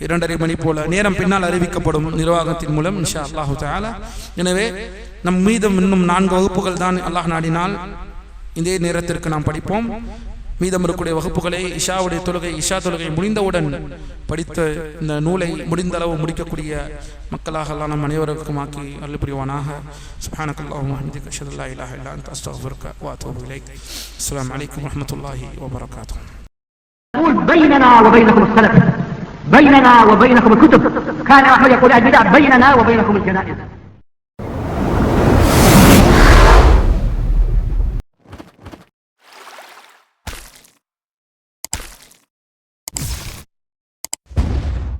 2:30 மணி போல நேரம் பின்னால் அறிவிக்கப்படும் நிர்வாகத்தின் மூலம் இன்ஷா அல்லாஹு தஆலா. எனவே நம் மீதம் இன்னும் 4 வகுப்புகள் தான் அல்லாஹ் நாடினால் இதே நேரத்திற்கு நாம் படிப்போம். மீதம் இருக்கக்கூடிய வகுப்புகளை இஷாவுடைய தொழுகை, இஷா தொழுகை முடிந்தவுடன் படித்த இந்த நூலை முடிந்த அளவு முடிக்கக்கூடிய மக்களாக அல்லாஹ் நம் அனைவருக்கும் ஆக்கி அருள் புரிவானாக. சுப்ஹானக்கல்லாஹும்ம வபிஹம்திக அஷ்ஹது அல்லா இலாஹா இல்லா அன்த அஸ்தக்ஃபிருக வ அத்தூபு இலைக். அஸ்ஸலாமு அலைக்கும் வரஹ்மத்துல்லாஹி வ பரகாத்துஹு. بيننا وبينكم السلف، بيننا وبينكم الكتب. كان أحمد يقول البدع بيننا وبينكم الجنائز.